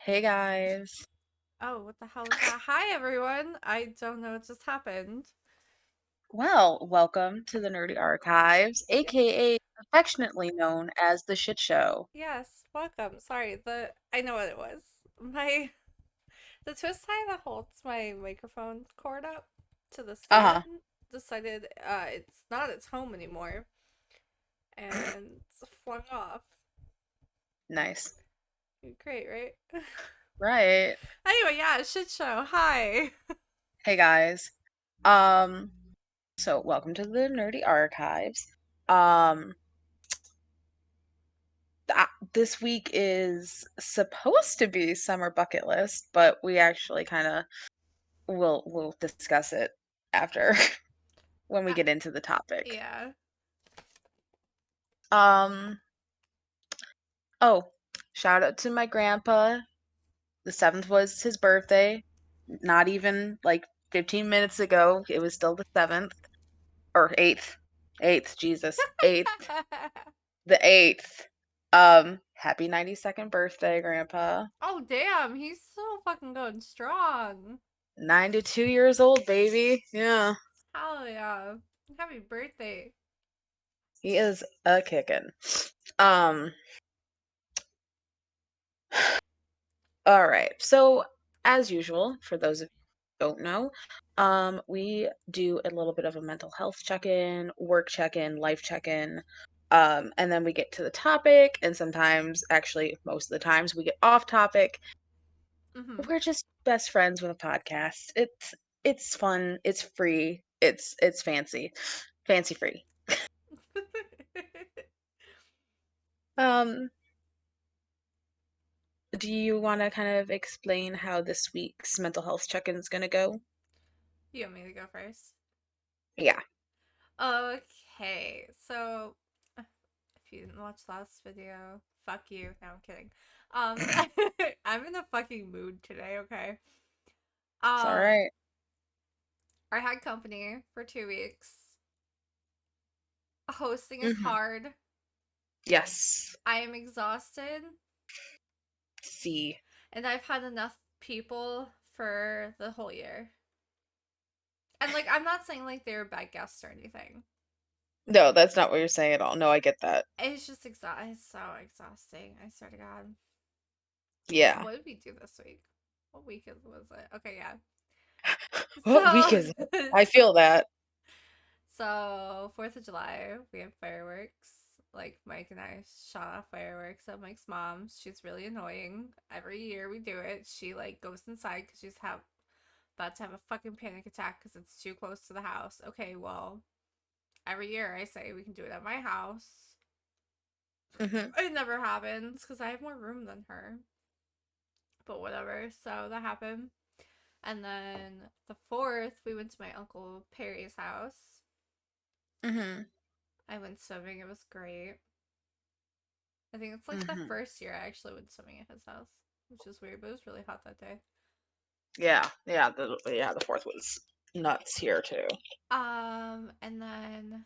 Hey guys. Oh, what the hell was that? Hi, everyone. I don't know what just happened. Well, welcome to the Nerdy Archives, Yeah, aka affectionately known as the Shit Show. yes, welcome. Sorry, I know what it was. My the twist tie that holds my microphone cord up to the stand Uh-huh. decided it's not its home anymore and flung off. Nice. Great, right? Right. Anyway, yeah, shit show. Hi. Hey guys. Um, so welcome to the Nerdy Archives. Um, this week is supposed to be summer bucket list, but we actually kind of will discuss it after when we Uh, get into the topic. yeah. Um, oh, shout out to my grandpa. The 7th was his birthday. Not even like 15 minutes ago. It was still the 7th. Or 8th. 8th, Jesus. 8th. The 8th. Happy 92nd birthday, Grandpa. Oh damn, he's so fucking going strong. 92 years old, baby. Yeah. Hell yeah. Happy birthday. He is a kickin'. Um, all right. So, as usual, for those of you who don't know, we do a little bit of a mental health check-in, work check-in, life check-in, and then we get to the topic, and sometimes, actually, most of the times, we get off topic. Mm-hmm. We're just best friends with a podcast. It's fun, it's free, it's fancy, fancy free. Um, do you want to kind of explain how this week's mental health check-in is gonna go? You want me to go first? Yeah. Okay, so if you didn't watch last video, fuck you. No, I'm kidding. Um, I'm in a fucking mood today. Okay. It's all Um, right. I had company for 2 weeks. Hosting is Mm-hmm. hard. Yes. I am exhausted, See. and I've had enough people for the whole year. And like, I'm not saying like they were bad guests or anything. No, that's not what you're saying at all. No, I get that. It's just It's so exhausting. I swear to God. Yeah. What did we do this week? What week was it? Okay, yeah. What week So, is it? I feel that. so 4th of July, we have fireworks. Like Mike and I shot off fireworks at Mike's mom. She's really annoying. Every year we do it. She like goes inside because about to have a fucking panic attack because it's too close to the house. Okay, well, every year I say we can do it at my house. Hmm. It never happens because I have more room than her. But whatever. So that happened. And then the 4th, we went to my Uncle Perry's house. Hmm. I went swimming. It was great. I think it's like the Hmm. first year I actually went swimming at his house, which is weird, but it was really hot that day. Yeah. The 4th was nuts here too. And then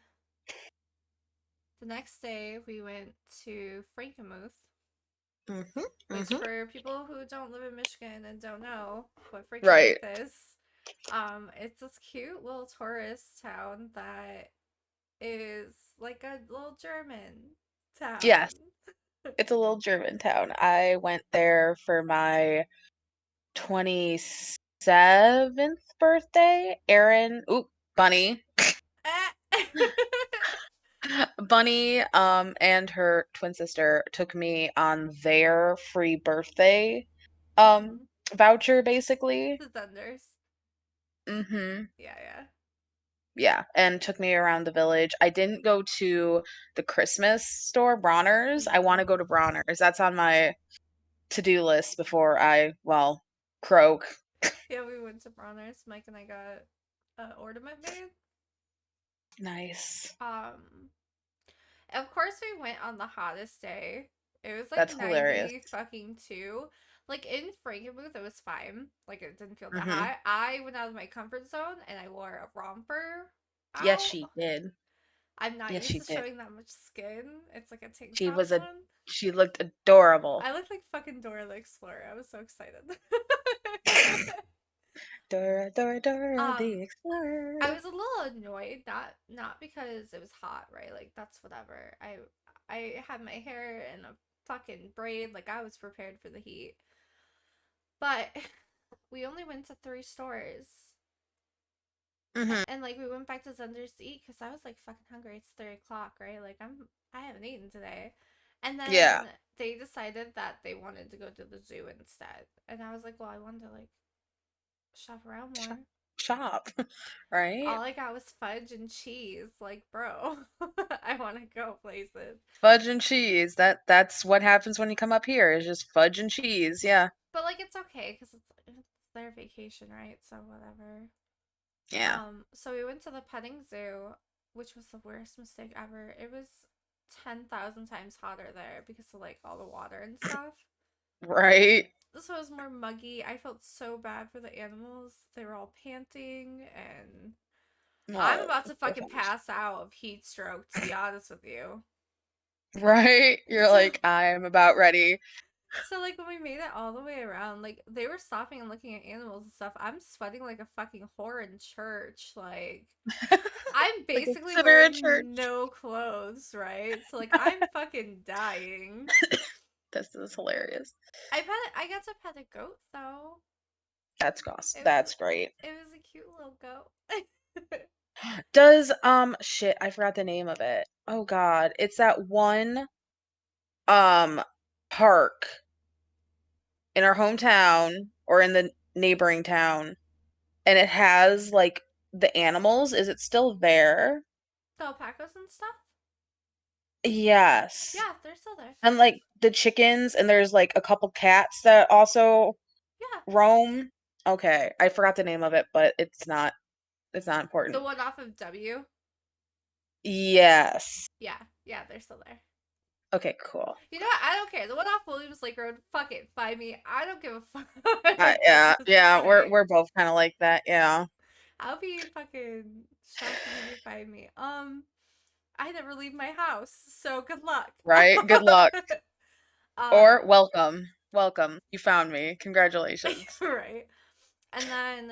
the next day we went to Frankenmuth, Hmm. which Hmm. for people who don't live in Michigan and don't know what Right. Frankenmuth is, it's this cute little tourist town that is like a little German town. Yes. It's a little German town. I went there for my 27th birthday. Bunny. Bunny, and her twin sister took me on their free birthday, um, Mhm. voucher, basically. The Thunders. Mm-hmm. Yeah, yeah. Yeah, and took me around the village. I didn't go to the Christmas store, Bronner's. I want Mm-hmm. to go to Bronner's. That's on my to-do list before I croak. Yeah, we went to Bronner's. Mike and I got an ornament made. Nice. Um, of course we went on the hottest day. It was like That's hilarious. 90 fucking 2. Like in Frankenmuth, it was fine. Like it didn't feel that Mm-hmm. hot. I went out of my comfort zone and I wore a romper Yes, out. she did. I'm not Yes, used she to did. showing that much skin. It's like a tank She top was a one. She looked adorable. I looked like fucking Dora the Explorer. I was so excited. Dora, Dora, Dora um, the I Explorer. was a little annoyed, not because it was hot, right? Like that's whatever. I had my hair in a fucking braid, like I was prepared for the heat. But we only went to three stores. Hmm. And like we went back to Zender's to eat because I was like fucking hungry. It's 3 o'clock, right? Like I haven't eaten today. And Yeah. then they decided that they wanted to go to the zoo instead. And I was like, well, I wanted to like shop around Shop. more. Shop. Right? All I got was fudge and cheese. Like, bro, I want to go places. Fudge and cheese. That's what happens when you come up here, is just fudge and cheese. Yeah. But like, it's okay because it's their vacation, right? So whatever. Yeah. So we went to the petting zoo, which was the worst mistake ever. It was 10,000 times hotter there because of like all the water and stuff. Right? So it was more muggy. I felt so bad for the animals. They were all panting, and I'm Oh, about to poor fucking things. pass out of heat stroke, to be honest with you. Right? You're So, like, I'm about ready. so like when we made it all the way around, like they were stopping and looking at animals and stuff. I'm sweating like a fucking whore in church. Like I'm Like a basically sinner in wearing church. no clothes, right? So like I'm fucking dying. This is hilarious. I got to pet a goat though. That's goss. It was That's great. it was a cute little goat. Does shit, I forgot the name of it. Oh God. It's that one um park in our hometown or in the neighboring town, and it has like the animals. Is it still there? The alpacas and stuff? Yes. Yeah, they're still there. And like the chickens, and there's like a couple cats that also Yeah. roam. Okay, I forgot the name of it, but it's not The important. one off of W? Yes. Yeah. Yeah, they're still there. Okay, cool. You know what? I don't care. The one off Williams Lake Road, fuck it. Find me. I don't give a fuck. Yeah, Just yeah, we're fight. we're both kind of like that. Yeah. I'll be fucking shocked if you do find me. I never leave my house, so good luck. Right? Good luck. Or um, welcome. Welcome. You found me. Congratulations. right. And then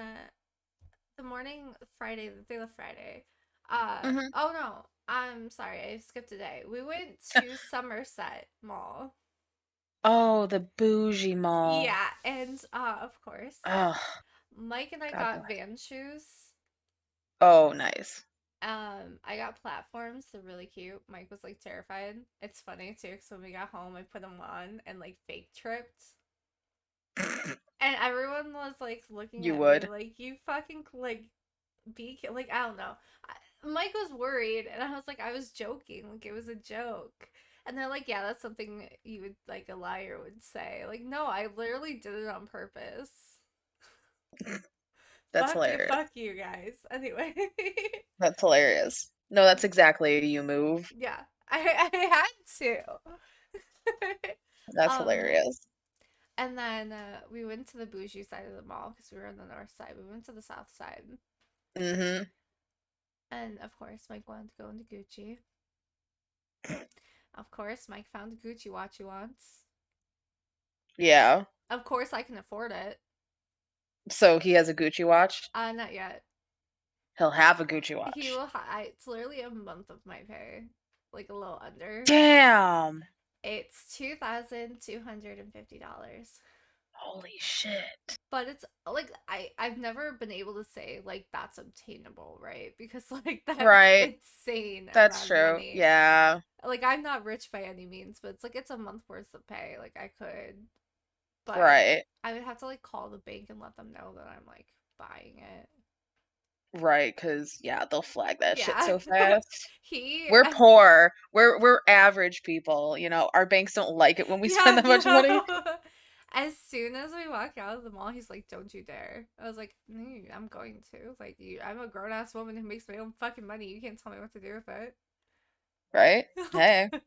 the morning Friday, the day of Friday. Hmm. Oh no, I'm sorry, I skipped a day. We went to Somerset Mall. Oh, the bougie mall. Yeah, and of course, Oh, Mike and I God got bless. Van shoes. Oh, nice. I got platforms. They're really cute. Mike was like terrified. It's funny too, because when we got home, I put them on and like fake tripped. And everyone was like looking You at me would. like, you fucking like like I don't know. Mike was worried, and I was like, I was joking, like it was a joke. And they're like, yeah, that's something you would like a liar would say. Like, no, I literally did it on purpose. That's hilarious. Fuck you guys. Anyway, That's hilarious. No, that's exactly a you move. yeah, I had to. That's um, hilarious. and then we went to the bougie side of the mall because we were on the north side. We went to the south side, Hmm. and of course, Mike wanted to go into Gucci. Of course, Mike found a Gucci watch he wants. Yeah. Of course, I can afford it. So he has a Gucci watch. Not yet. He'll have a Gucci He watch. will. It's literally a month of my pay, like a little under. Damn. It's $2,250. Holy shit. But it's like I've never been able to say like that's obtainable, right? Because like that's Right. insane That's amount of true. money. Yeah. Like I'm not rich by any means, but it's like it's a month worth of pay. Like I could, but Right. I would have to like call the bank and let them know that I'm like buying it. Right, because yeah, they'll flag that shit Yeah. so fast. he We're I, poor. We're average people. Our banks don't like it when we spend yeah, that much money. no. As soon as we walk out of the mall, he's like, "Don't you dare!" I was like, "I'm going to." Like, I'm a grown ass woman who makes my own fucking money. You can't tell me what to do with Right? Hey. it.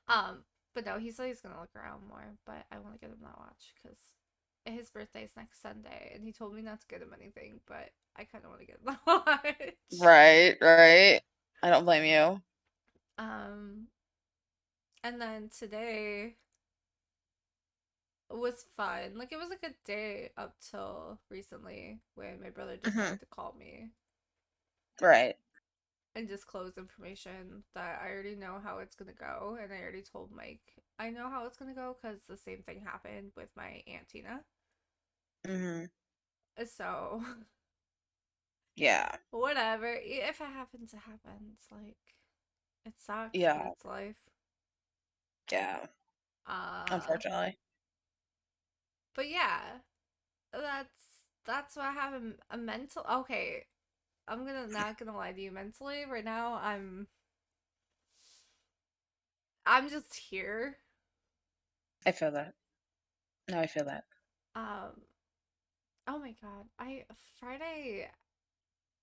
um, but no, he said he's gonna look around more. But I want to get him that watch because his birthday's next Sunday, and he told me not to get him anything. But I kind of want to get him that watch. Right, right. I don't blame you. Um, And then today was fun. Like, it was a good day up till recently when my brother Hmm. decided to call me Right. and disclose information that I already know how it's gonna go. And I already told Mike I know how it's gonna go because the same thing happened with my Aunt Tina. Hmm. So, Yeah. whatever. If it happens, it happens. Like, it sucks, but Yeah. it's life. Yeah. Uh, Unfortunately. but yeah, that's what I have a mental. Okay, I'm gonna not gonna lie to you. Mentally, right now, I'm just here. I feel that. No, I feel that. Um, oh my God, I Friday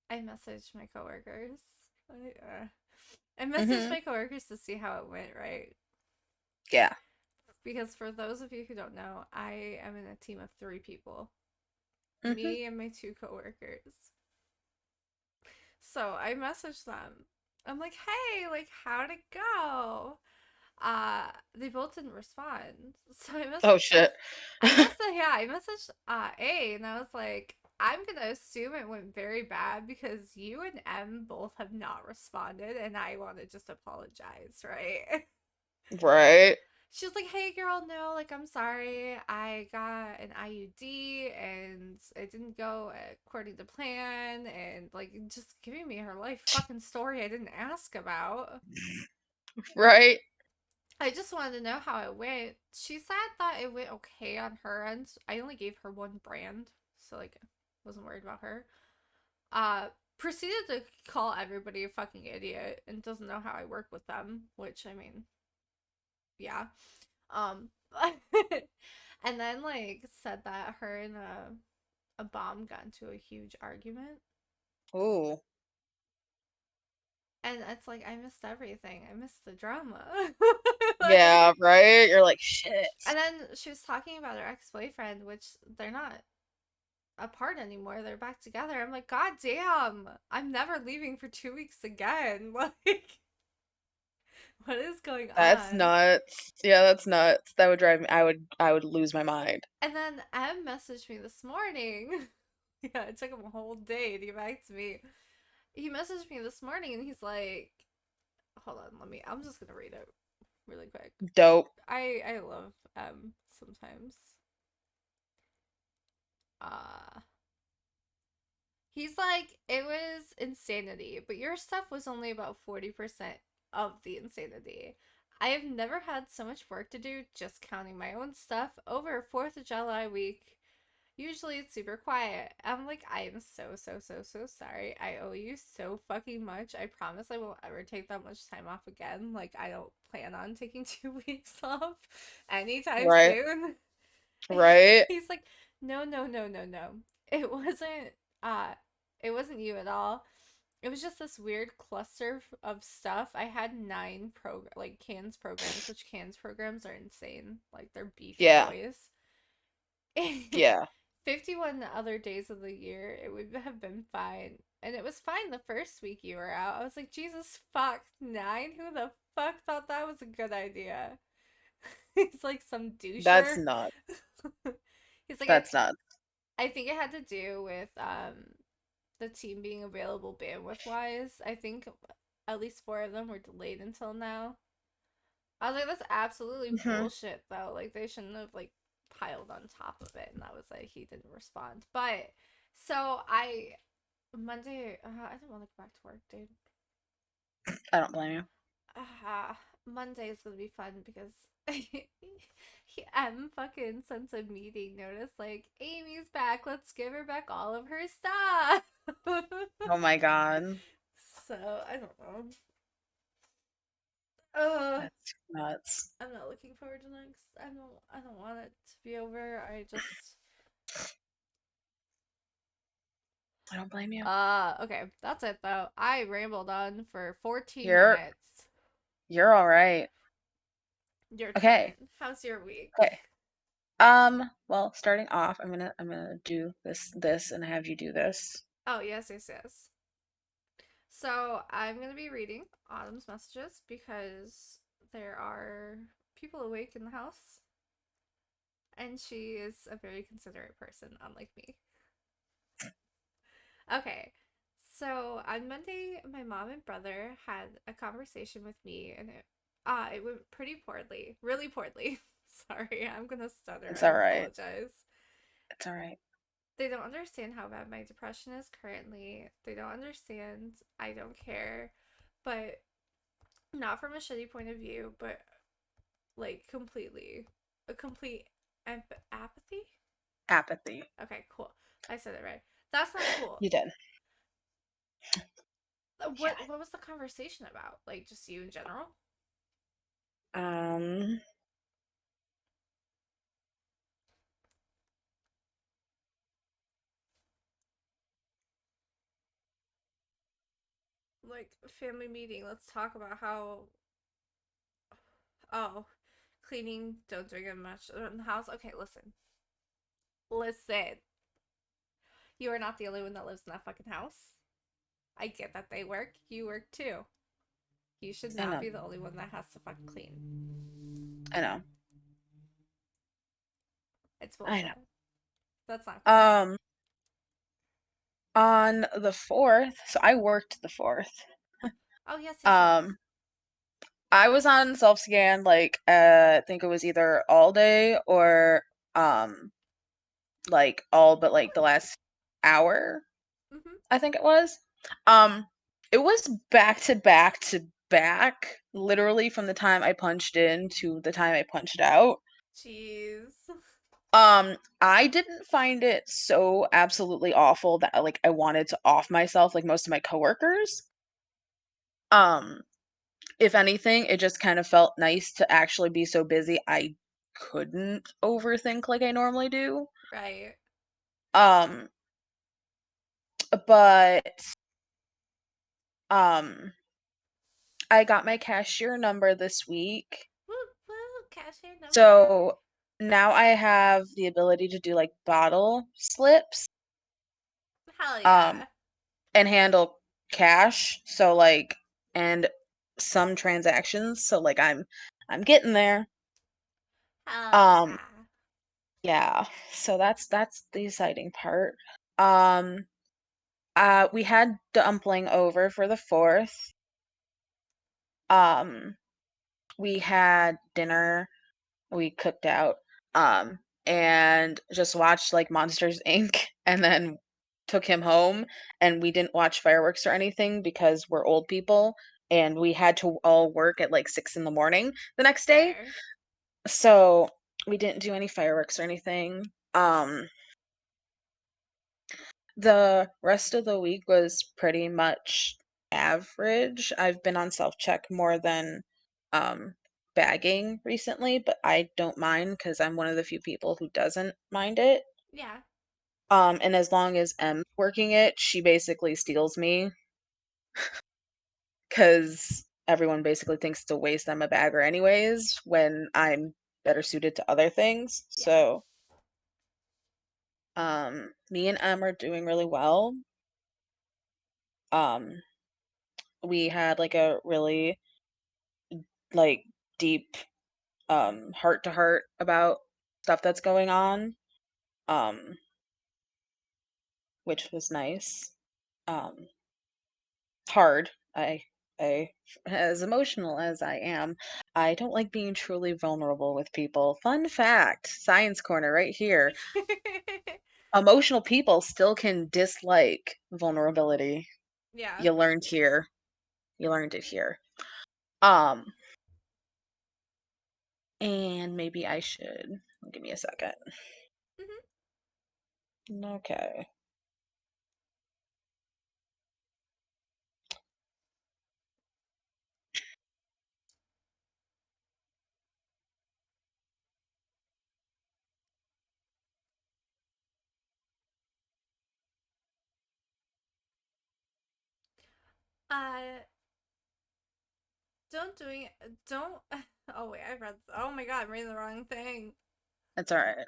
I messaged my coworkers. I messaged Hmm. my coworkers to see how it went, right? Yeah. Because for those of you who don't know, I am in a team of 3 people. Hmm. Me and my 2 coworkers. So I messaged them. I'm like, hey, like, how'd it go? They both didn't respond. So Oh shit. I messaged A and I was like, I'm gonna assume it went very bad because you and M both have not responded and I wanna just apologize, right? Right. She was like, hey girl, no, like I'm sorry. I got an IUD and it didn't go according to plan and like just giving me her life fucking story I didn't ask about. Right. I just wanted to know how it went. She said that it went okay on her end. I only gave her one brand, so like wasn't worried about her. Uh Proceeded to call everybody a fucking idiot and doesn't know how I work with them, which I mean, yeah. Um and then like said that her and a bomb got into a huge argument. Ooh. And it's like I missed everything. I missed the drama. Yeah, Like, right? You're like, shit. and then she was talking about her ex-boyfriend, which they're not apart anymore. They're back together. I'm like, God damn, I'm never leaving for 2 weeks again. Like, what is going That's on? nuts. Yeah, that's nuts. That would drive me. I would lose my mind. And then M messaged me this morning. Yeah, it took him a whole day to get back to me. He messaged me this morning and he's like, hold on, I'm just gonna read it really quick. Dope. I love M sometimes. Uh He's like, it was insanity, but your stuff was only about 40% of the insanity. I have never had so much work to do just counting my own stuff over 4th of July week. Usually it's super quiet. I'm like, I am so, so, so, so sorry. I owe you so fucking much. I promise I won't ever take that much time off again. Like, I don't plan on taking 2 weeks off anytime Right. soon. Right. He's like, no, no, no, no, no. It wasn't uh it wasn't you at all. It was just this weird cluster of stuff. I had 9 cans programs, which cans programs are insane. Like they're beefy Yeah. boys. Yeah. 51 other days of the year, it would have been fine. And it was fine the first week you were out. I was like, Jesus fuck, 9? Who the fuck thought that was a good idea? He's like some That's doucher. nuts. He's like, That's nuts. I think it had to do with the team being available bandwidth wise. I think at least 4 of them were delayed until now. I was like, that's absolutely Hmm. bullshit though. Like they shouldn't have like piled on top of it. And that was like he didn't respond. But so I Monday, I didn't want to go back to work, dude. I don't blame you. Monday is gonna be fun because M fucking sent a meeting notice like Amy's back. Let's give her back all of her stuff. Oh my God. So I don't know. Uh, That's nuts. I'm not looking forward to next. I don't want it to be over. I just I don't blame you. okay, that's it though. I rambled on for 14 You're minutes. you're all right. Your Okay. turn. How's your week? Okay. Well, starting off, I'm gonna do this and have you do this. Oh, yes, yes, yes. So, I'm going to be reading Autumn's messages because there are people awake in the house, and she is a very considerate person, unlike me. Okay, so on Monday, my mom and brother had a conversation with me, and it went pretty poorly, really poorly. Sorry, I'm gonna stutter. It's I all right. apologize. It's all right. They don't understand how bad my depression is currently. They don't understand. I don't care. But not from a shitty point of view, but like completely. A complete apathy? Apathy. Okay, cool. I said it right. That's not cool. You did. What was the conversation about? Like just you in general? Yeah. Like family meeting. Let's talk about how oh, cleaning, don't drink as much in the house. Okay, listen. Listen. You are not the only one that lives in that fucking house. I get that they work. You work too. You should I not know. be the only one that has to fucking clean. I know. It's I know. bullshit. That's not cool. Um, on the 4th, so I worked the 4th. Oh, yes, yes, yes. Um, I was on self-scan like I think it was either all day or um like all but like the last hour, Mm-hmm. I think it was. Um, it was back to back to back, literally from the time I punched in to the time I punched out. Jeez. I didn't find it so absolutely awful that like I wanted to off myself like most of my coworkers. Um, if anything, it just kind of felt nice to actually be so busy I couldn't overthink like I normally do. Right. Um, but um I got my cashier number this week. Woo, woo, cashier number. So now I have the ability to do like bottle slips Hell um yeah. and handle cash. So like and some transactions. So like I'm getting there. Hell Um yeah. yeah. So that's the exciting part. We had dumpling over for the 4th. Um we had dinner, we cooked out, and just watched like Monsters Inc. and then took him home, and we didn't watch fireworks or anything because we're old people and we had to all work at like 6 in the morning the next day. Fair. So we didn't do any fireworks or anything. The rest of the week was pretty much average. I've been on self-check more than um bagging recently, but I don't mind because I'm one of the few people who doesn't mind it. Yeah. And as long as M's working it, she basically steals me because everyone basically thinks it's a waste I'm a bagger anyways when I'm better suited to other things. Yeah. So me and M are doing really well. Um we had like a really like deep heart to heart about stuff that's going on, um which was nice. um Hard. I as emotional as I am, I don't like being truly vulnerable with people. Fun fact, science corner right here. Emotional people still can dislike vulnerability. Yeah. You learned here. You learned it here. um and maybe I should give me a second. Mm-hmm. Okay. Uh, don't. Oh wait, I read. Oh my god, I'm reading the wrong thing. That's all right.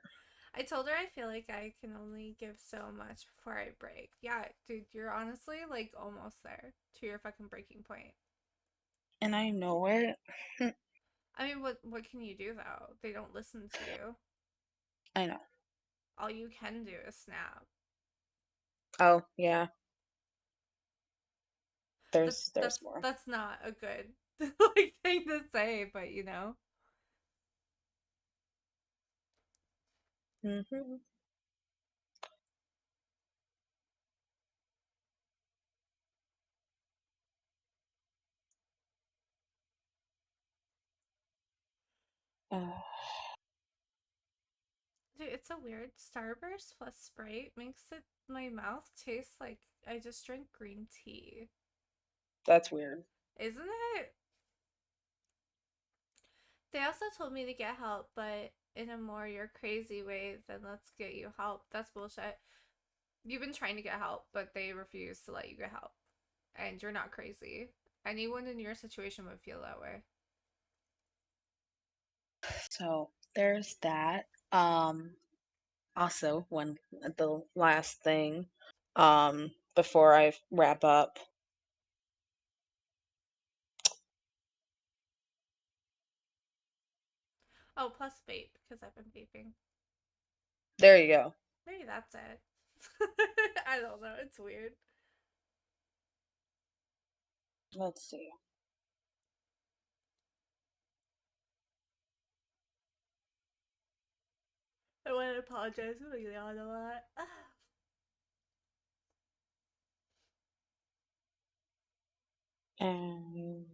I told her I feel like I can only give so much before I break. Yeah, dude, you're honestly like almost there to your fucking breaking point. And I know it. I mean, what can you do though? They don't listen to you. I know. All you can do is snap. Oh, yeah. That There's more. that's not a good like thing to say, but you know. Hmm. Uh, Dude, it's a weird Starburst plus Sprite makes it my mouth taste like I just drank green tea. that's weird. Isn't it? They also told me to get help, but in a more you're crazy way than let's get you help. That's bullshit. You've been trying to get help, but they refuse to let you get help. And you're not crazy. Anyone in your situation would feel that way. So there's that. Um, Also, the last thing, before I wrap up, Oh, plus vape, because I've been vaping. there you go. Maybe that's it. I don't know. It's weird. Let's see. I want to apologize for being on a lot. And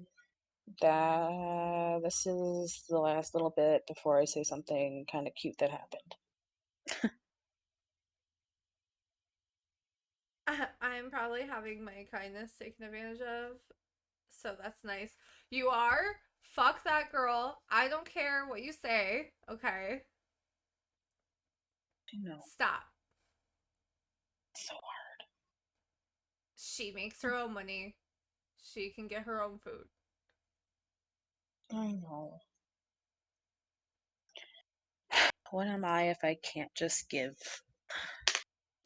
this is the last little bit before I say something kind of cute that happened. I'm probably having my kindness taken advantage of, so that's nice. You are? Fuck that girl. I don't care what you say, okay? No, Stop. so She makes her own money. She can get her own food. I know. What am I if I can't just give?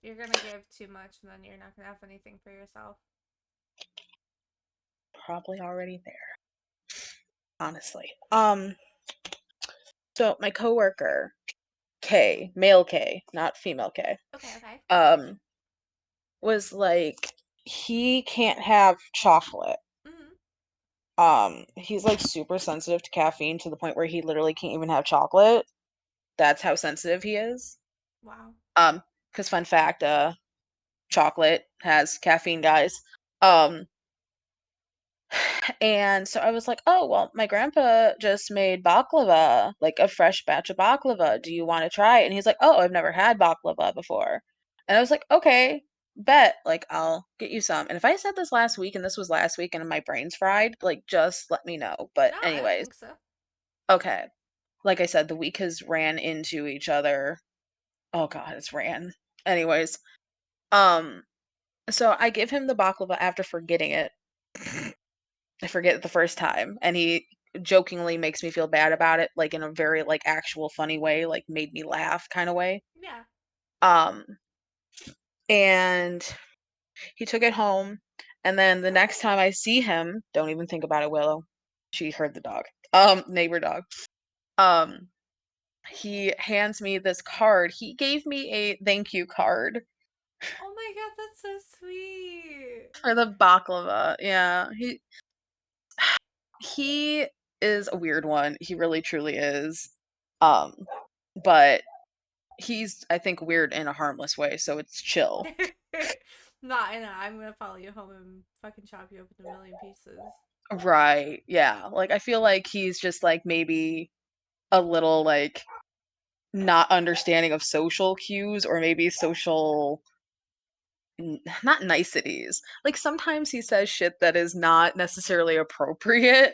You're gonna give too much and then you're not gonna have anything for yourself. Probably already there, honestly. So my coworker, K, male K, not female K, Okay, okay. um, was like, he can't have chocolate. Mm-hmm. He's like super sensitive to caffeine to the point where he literally can't even have chocolate. That's how sensitive he is. Wow. Um, because fun fact, chocolate has caffeine, guys. Um, and so I was like, oh, well, my grandpa just made baklava, like a fresh batch of baklava. Do you want to try it? And he's like, oh, I've never had baklava before. And I was like, okay, bet. Like, I'll get you some. And if I said this last week and this was last week and my brain's fried, like, just let me know. But, No, I don't anyways, think so. okay. Like I said, the week has ran into each other. Oh, God, it's ran. Anyways, um, so I give him the baklava after forgetting it. I forget it the first time, and he jokingly makes me feel bad about it, like, in a very, like, actual funny way, like, made me laugh kinda way. Yeah. Um, and he took it home, and then the next time I see him, don't even think about it, Willow. She heard the dog. Neighbor dog. Um, he hands me this card. He gave me a thank you card Oh my god, that's so sweet. for the baklava. Yeah, he is a weird one. He really truly is. Um, but he's, I think, weird in a harmless way, so it's chill. Not in a, I'm gonna follow you home and fucking chop you up in a million pieces. Right. Yeah. Like I feel like he's just like maybe a little like not understanding of social cues or maybe social not niceties. Like sometimes he says shit that is not necessarily appropriate,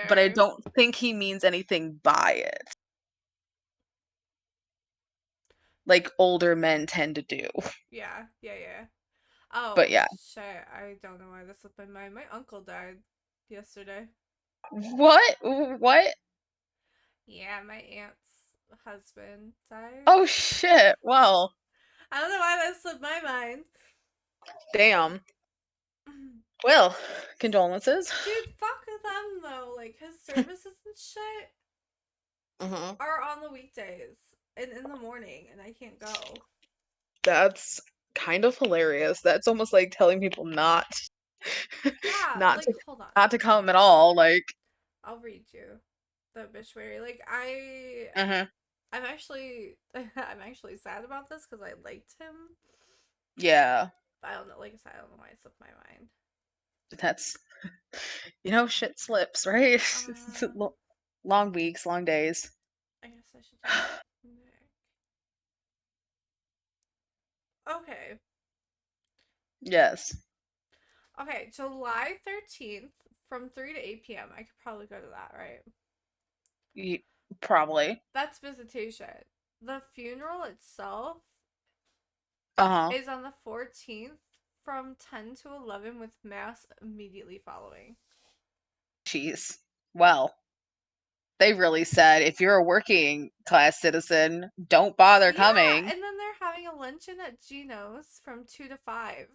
but I Fair. don't think he means anything by it. Like older men tend to do. Yeah, yeah, yeah. But Oh yeah. shit, I don't know why this slipped my mind. My uncle died yesterday. What? What? Yeah, my aunt's husband died. Oh shit. Well, I don't know why that slipped my mind. damn. Well, condolences. Dude, fuck them though. Like his services and shit Hmm. are on the weekdays and in the morning, and I can't go. That's kind of hilarious. That's almost like telling people Yeah, not like to hold on. not to come at all. Like, I'll read you the obituary. hmm, I'm actually I'm actually sad about this because I liked him. yeah, I don't know, like I said, I don't know why it slipped my mind. that's shit slips, right? Uh, Long weeks, long days. I guess I should do Nick. Okay, Yes, okay, July 13th from 3 to 8 p.m. I could probably go to that, right? you, probably. That's visitation. The funeral itself Uh-huh. is on the 14th from 10 to 11 with mass immediately following. Jeez. Well, they really said if you're a working class citizen, don't bother Yeah, coming. and then they're having a luncheon at Gino's from 2 to 5.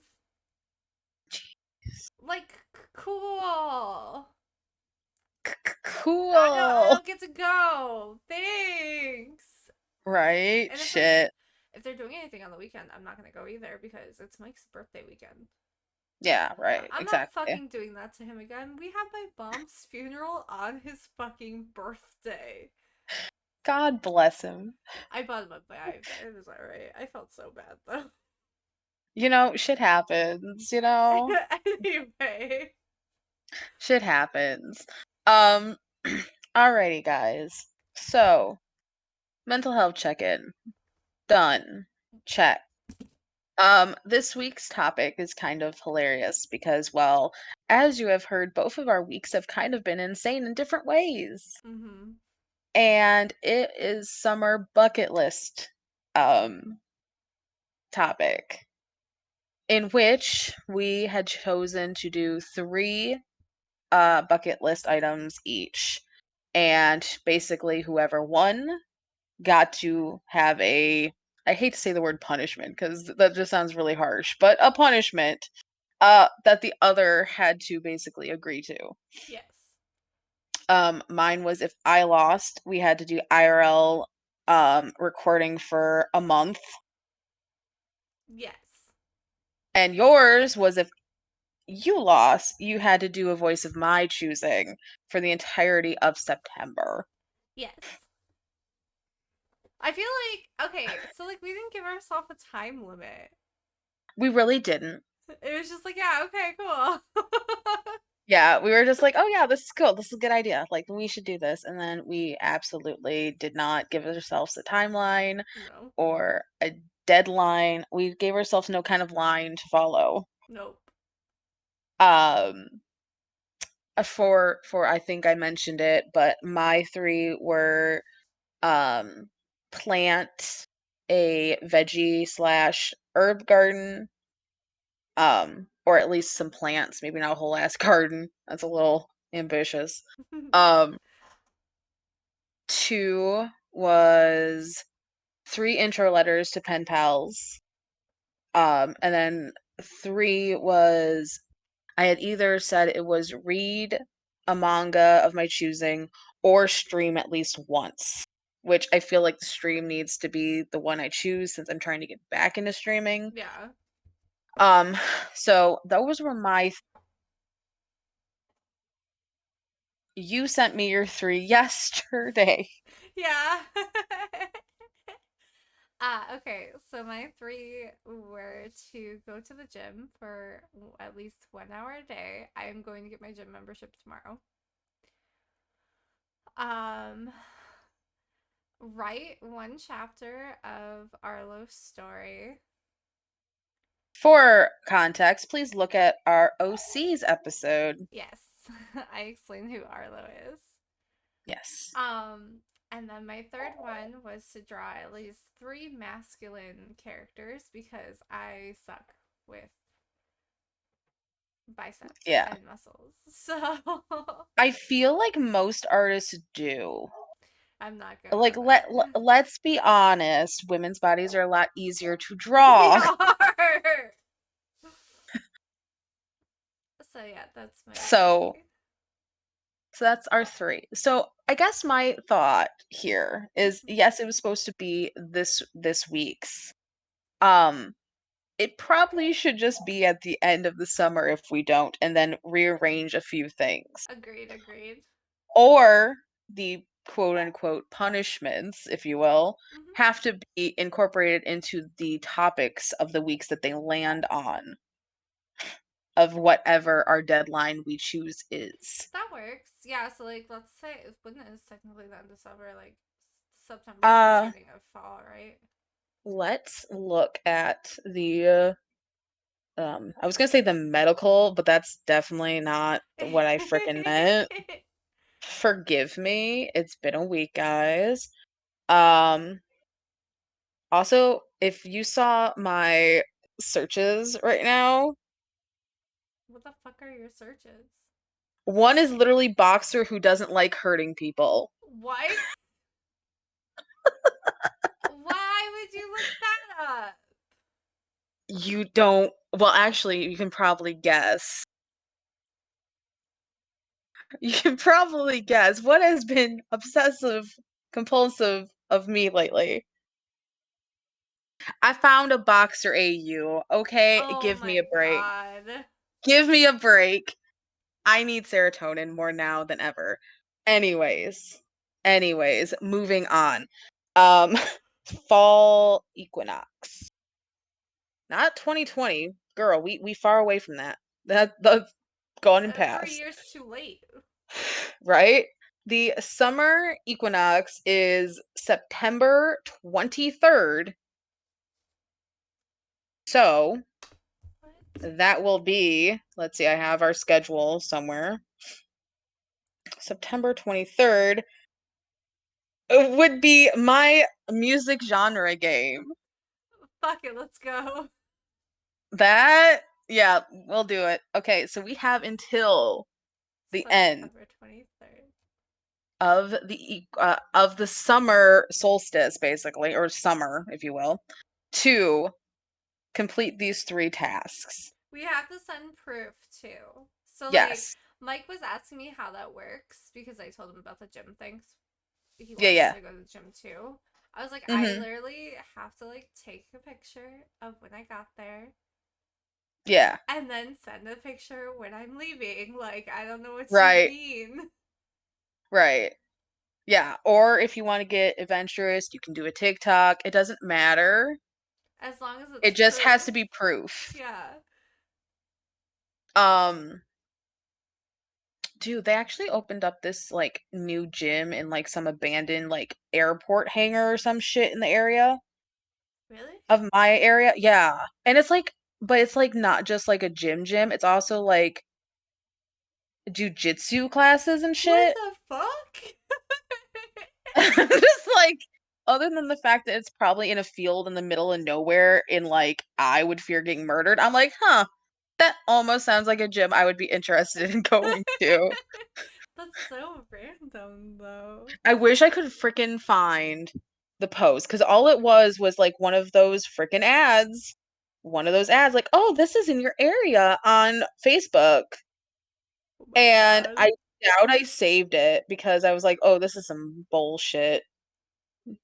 Like, cool. I Cool. don't get to go. Thanks. Right? And it's like Shit. if they're doing anything on the weekend, I'm not gonna go either because it's Mike's birthday weekend. Yeah, right. I'm not Exactly. fucking doing that to him again. We had my mom's funeral on his fucking birthday. God bless him. I bought him a bag. It was alright. I felt so bad though. Shit happens. Anyway. Shit happens. Um, alrighty, guys. So, mental health check-in. Done. Check. This week's topic is kind of hilarious because, well, as you have heard, both of our weeks have kind of been insane in different ways. Mm-hmm. And it is summer bucket list um topic in which we had chosen to do three bucket list items each. And basically whoever won got to have a, I hate to say the word punishment because that just sounds really harsh, but a punishment that the other had to basically agree to. Yes. Mine was if I lost, we had to do IRL recording for a month. Yes. And yours was if you lost, you had to do a voice of my choosing for the entirety of September. Yes. I feel like okay, so like we didn't give ourselves a time limit. We really didn't. It was just like, yeah, okay, cool. Yeah, we were just like, oh yeah, this is cool. This is a good idea. Like, we should do this. And then we absolutely did not give ourselves a timeline No. or a deadline. We gave ourselves no kind of line to follow. Nope. Um, for I think I mentioned it, but my three were um plant a veggie slash herb garden, or at least some plants, maybe not a whole ass garden. That's a little ambitious. Um, two was three intro letters to pen pals. And then three was I had either said it was read a manga of my choosing or stream at least once, which I feel like the stream needs to be the one I choose since I'm trying to get back into streaming. Yeah. Um, so those were you sent me your three yesterday. Yeah. Okay. So my three were to go to the gym for at least 1 hour a day. I am going to get my gym membership tomorrow. Um, write one chapter of Arlo's story. For context, please look at our OCs episode. Yes, I explained who Arlo is. Yes. Um, and then my third one was to draw at least three masculine characters because I suck with biceps Yeah. and muscles. So I feel like most artists do. I'm not good Like at it. let's be honest, women's bodies are a lot easier to They draw. are. So yeah, that's my So, three. So that's our three. So I guess my thought here is Mhm. yes, it was supposed to be this week's. Um, it probably should just be at the end of the summer if we don't, and then rearrange a few things. Agreed, agreed. Or the quote unquote punishments, if you will, Hmm. have to be incorporated into the topics of the weeks that they land on, of whatever our deadline we choose is. That works. Yeah, so like let's say when is technically the end of summer, like September's the Uh, beginning of fall, right? let's look at the I was gonna say the medical, but that's definitely not what I frickin' meant. Forgive me. It's been a week, guys. Um, Also, if you saw my searches right now, What the fuck are your searches? one is literally boxer who doesn't like hurting people. What? Why would you look that up? You don't, well, actually, you can probably guess. You can probably guess what has been obsessive compulsive of me lately. I found a boxer AU. Okay, Oh give me a my break. god. Give me a break. I need serotonin more now than ever. Anyways, moving on. Um, fall equinox. Not 2020. Girl, we far away from that. That's gone and We're past. years too late. Right? The summer equinox is September 23rd. So What? that will be, let's see, I have our schedule somewhere. September 23rd would be my music genre game. Fuck it, let's go. That, yeah, we'll do it. Okay, so we have until the end September 23rd. of the summer solstice, basically, or summer, if you will, to complete these three tasks. We have to send proof too. So like Yes. Mike was asking me how that works because I told him about the gym things. He Yeah, wants yeah. to go to the gym too. I was like, I Mm-hmm. literally have to like take a picture of when I got there Yeah. and then send a picture when I'm leaving. Like, I don't know what you Right. mean. Right. Yeah. Or if you want to get adventurous, you can do a TikTok. It doesn't matter. As long as It it's just has proof. to be proof. Yeah. Um, Dude, they actually opened up this like new gym in like some abandoned like airport hangar or some shit in the area Really? of my area. Yeah. And it's like, but it's like not just like a gym. It's also like jujitsu classes and What shit. the fuck? Just like other than the fact that it's probably in a field in the middle of nowhere in like I would fear getting murdered. I'm like, huh, that almost sounds like a gym I would be interested in going to. That's so random though. I wish I could freaking find the post because all it was like one of those freaking ads. One of those ads, like, oh, this is in your area on Facebook. Oh my And god. I doubt I saved it because I was like, oh, this is some bullshit.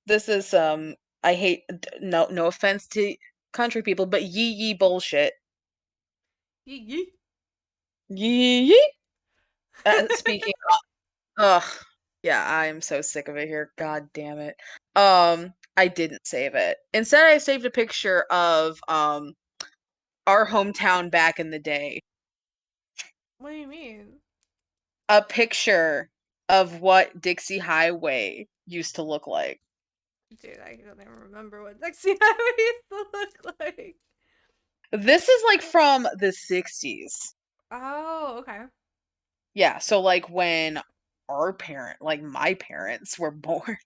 This is some, I hate, no offense to country people, but yee bullshit. Yee yee. Yee. Speaking Ugh. Yeah, I am so sick of it here. God damn it. I didn't save it. Instead, I saved a picture of our hometown back in the day. What do you mean? A picture of what Dixie Highway used to look like. Dude, I don't even remember what Dixie Highway used to look like. This is like from the 60s. Oh, okay. Yeah, so like when our like my parents were born.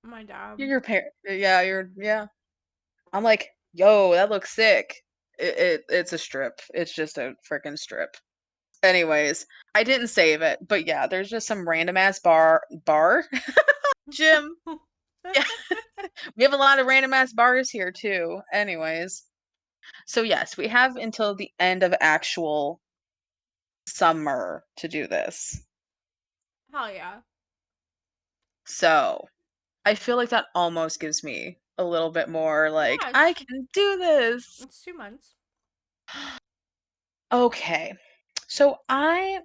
My dad. You're your parent. Yeah, yeah. I'm like, yo, that looks sick. It's a strip. It's just a freaking strip. Anyways, I didn't save it, but yeah, there's just some random ass bar gym. Yeah, we have a lot of random ass bars here too. Anyways, so yes, we have until the end of actual summer to do this. Hell yeah. So I feel like that almost gives me a little bit more like, Yeah, I can do this. it's 2 months. Okay. So I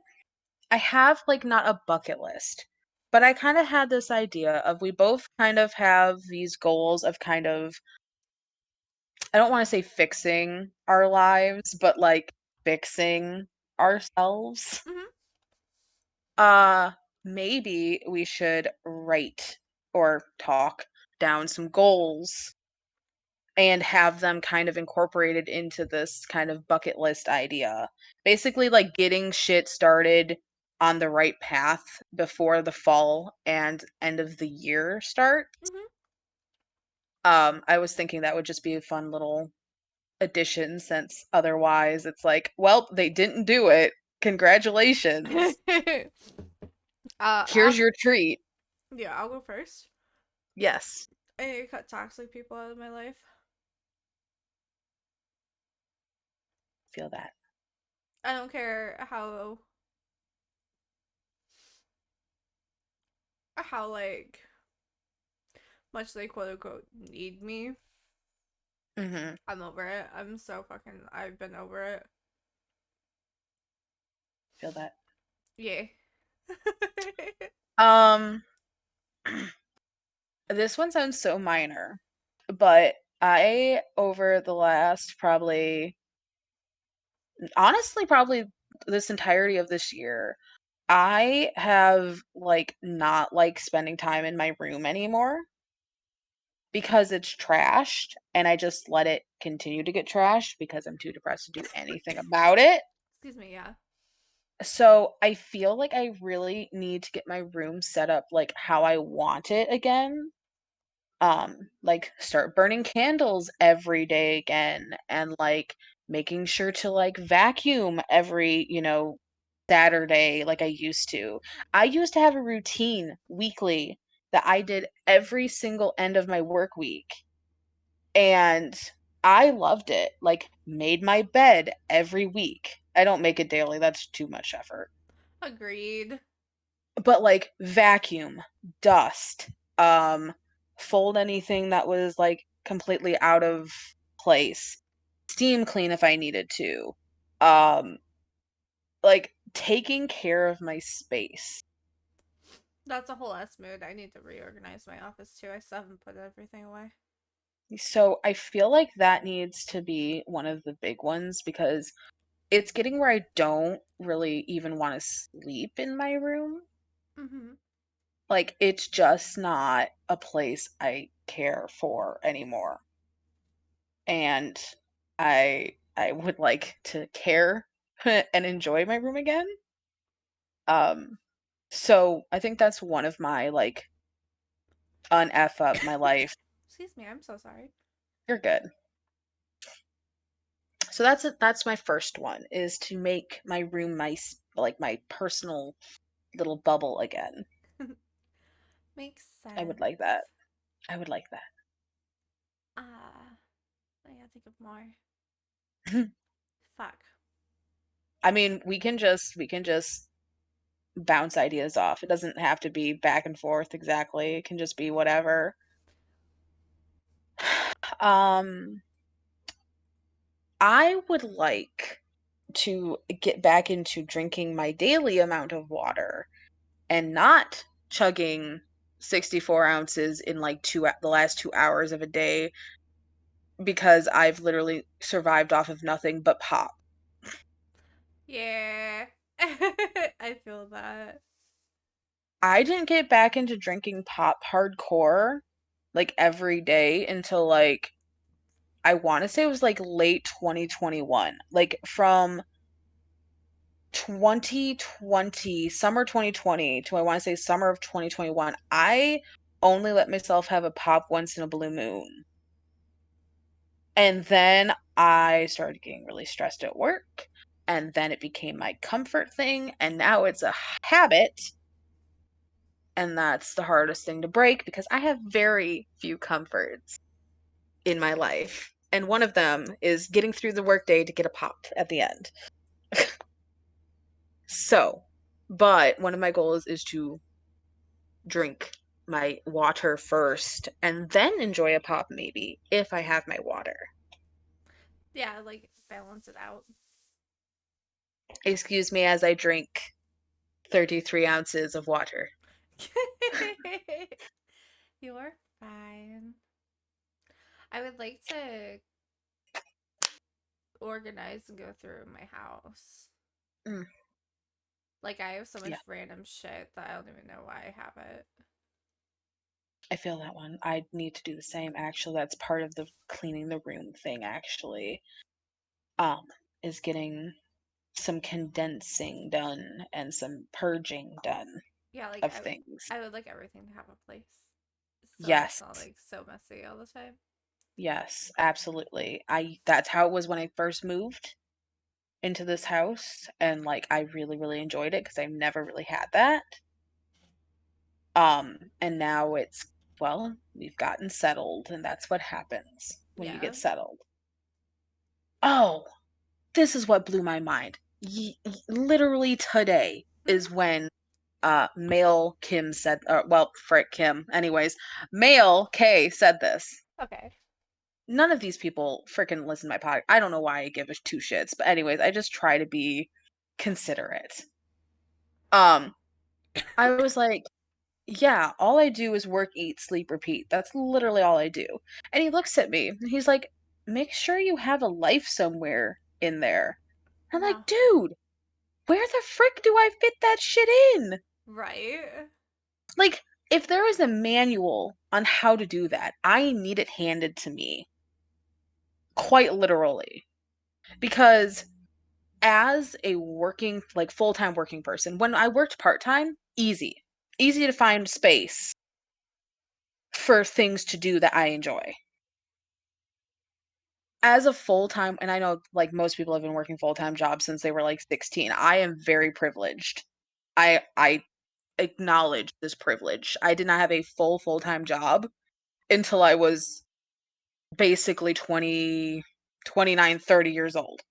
have like not a bucket list, but I kind of had this idea of we both kind of have these goals of kind of, I don't want to say fixing our lives, but like fixing ourselves. Hmm. Uh Maybe we should write or talk down some goals and have them kind of incorporated into this kind of bucket list idea. Basically, like getting shit started on the right path before the fall and end of the year start. Hmm. I was thinking that would just be a fun little addition since otherwise it's like, well, they didn't do it. Congratulations. Here's I'll your treat. yeah, I'll go first. Yes, I need to cut toxic people out of my life. feel that. I don't care how like much they quote unquote need me. Mhm. I'm over it. I've been over it. Feel that. Yeah. Um This one sounds so minor, but I, over the last probably, honestly, probably this entirety of this year, I have like not like spending time in my room anymore because it's trashed and I just let it continue to get trashed because I'm too depressed to do anything about it. Excuse me, yeah. So I feel like I really need to get my room set up like how I want it again, like start burning candles every day again and like making sure to like vacuum every, Saturday like I used to. I used to have a routine weekly that I did every single end of my work week, and I loved it. Like made my bed every week. I don't make it daily. That's too much effort. Agreed. But like vacuum, dust, um, fold anything that was like completely out of place, steam clean if I needed to. Um, like taking care of my space. That's a whole ass mood. I need to reorganize my office too. I still haven't put everything away. So I feel like that needs to be one of the big ones because it's getting where I don't really even want to sleep in my room. Hmm. Like it's just not a place I care for anymore. And I would like to care and enjoy my room again. Um, so I think that's one of my like un-F up my life. Excuse me, I'm so sorry. You're good. So that's it. That's my first one is to make my room like my personal little bubble again. Makes I would sense. like that. I would like Ah, I gotta think of more. that. Fuck. I mean, we can just bounce ideas off. It doesn't have to be back and forth exactly. It can just be whatever. Um, I would like to get back into drinking my daily amount of water and not chugging 64 ounces in like the last 2 hours of a day because I've literally survived off of nothing but pop. Yeah. I feel that. I didn't get back into drinking pop hardcore like every day until like I want to say it was like late 2021. Like from 2020, summer 2020 to I want to say summer of 2021, I only let myself have a pop once in a blue moon. And then I started getting really stressed at work, and then it became my comfort thing, and now it's a habit, and that's the hardest thing to break because I have very few comforts in my life. And one of them is getting through the workday to get a pop at the end. So, But one of my goals is to drink my water first and then enjoy a pop maybe if I have my water. Yeah, like balance it out. Excuse me as I drink 33 ounces of water. You're fine. I would like to organize and go through my house. Mm, Like, I have so much yeah, random shit that I don't even know why I have it. I feel that one. I need to do the same. Actually, that's part of the cleaning the room thing, actually. Um, is getting some condensing done and some purging done Yeah, like, of things. I would like everything to have a place. So it's Yes, not like so messy all the time. yes, absolutely. I That's how it was when I first moved into this house, and like I really, really enjoyed it because I've never really had that. And now it's, well, we've gotten settled, and that's what happens when you Yeah. get settled. Oh, this is what blew my mind. Literally today is Hmm. when male Kim said, well, frick Kim. Anyways, male K said this. Okay. None of these people freaking listen to my podcast. I don't know why I give a two shits, but anyways, I just try to be considerate. Um, I was like, yeah, all I do is work, eat, sleep, repeat. That's literally all I do. And he looks at me and he's like, make sure you have a life somewhere in there. I'm like, No. dude, where the frick do I fit that shit in? Right? Like, if there is a manual on how to do that, I need it handed to me, quite literally. Because as a working, like full-time working person, when I worked part-time, easy. Easy to find space for things to do that I enjoy. As a full-time, and I know like most people have been working full-time jobs since they were like 16. I am very privileged. I acknowledge this privilege. I did not have a full-time job until I was basically 20, 29, 30 years old.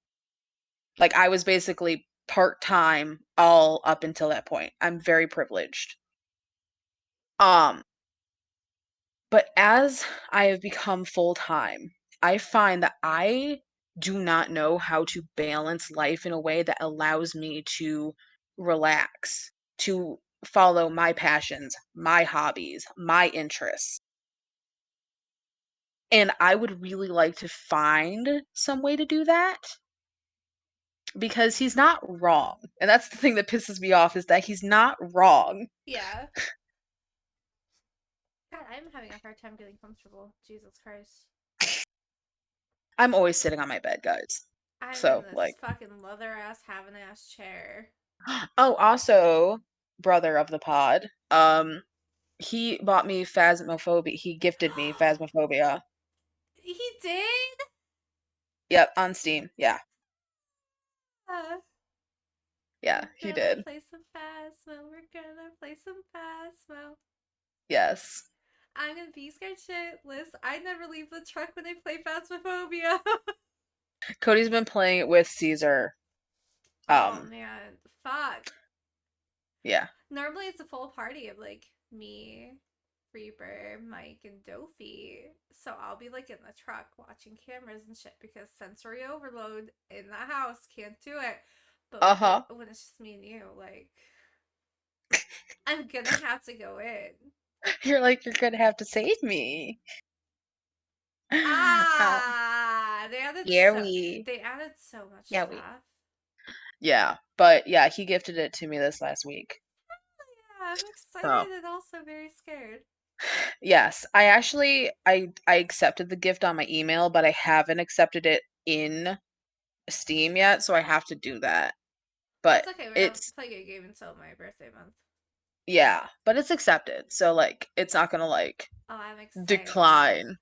Like I was basically part-time all up until that point. I'm very privileged. Um, but as I have become full-time, I find that I do not know how to balance life in a way that allows me to relax, to follow my passions, my hobbies, my interests. And I would really like to find some way to do that because he's not wrong. And that's the thing that pisses me off is that he's not wrong. Yeah. God, I'm having a hard time getting comfortable. Jesus Christ. I'm always sitting on my bed, guys. I'm in So, this like, fucking leather ass, having ass chair. oh, also, brother of the pod, he bought me Phasmophobia. He gifted me Phasmophobia. He did? Yep, on Steam. Yeah, Uh, yeah, we're he gonna did. play some Phasmo. We're gonna play some Phasmo. Yes. I'm gonna be scared shitless. I never leave the truck when I play Phasmophobia. Cody's been playing it with Caesar. Oh Um, man, fuck. yeah. Normally it's a full party of like me, Reaper, Mike, and Dofi. So I'll be like in the truck watching cameras and shit because sensory overload in the house can't do it. But Uh-huh. when it's just me and you, like I'm gonna have to go in. You're like, you're gonna have to save me. Uh, They added yeah, we. so much Yeah, we. stuff. Yeah, but yeah, he gifted it to me this last week. Yeah, I'm So, excited and also very scared. yes, I accepted the gift on my email, but I haven't accepted it in Steam yet, so I have to do that. That's But okay. We're not it's playing a game until my birthday month. yeah, but it's accepted. So like it's not gonna like Oh, I'm excited. decline.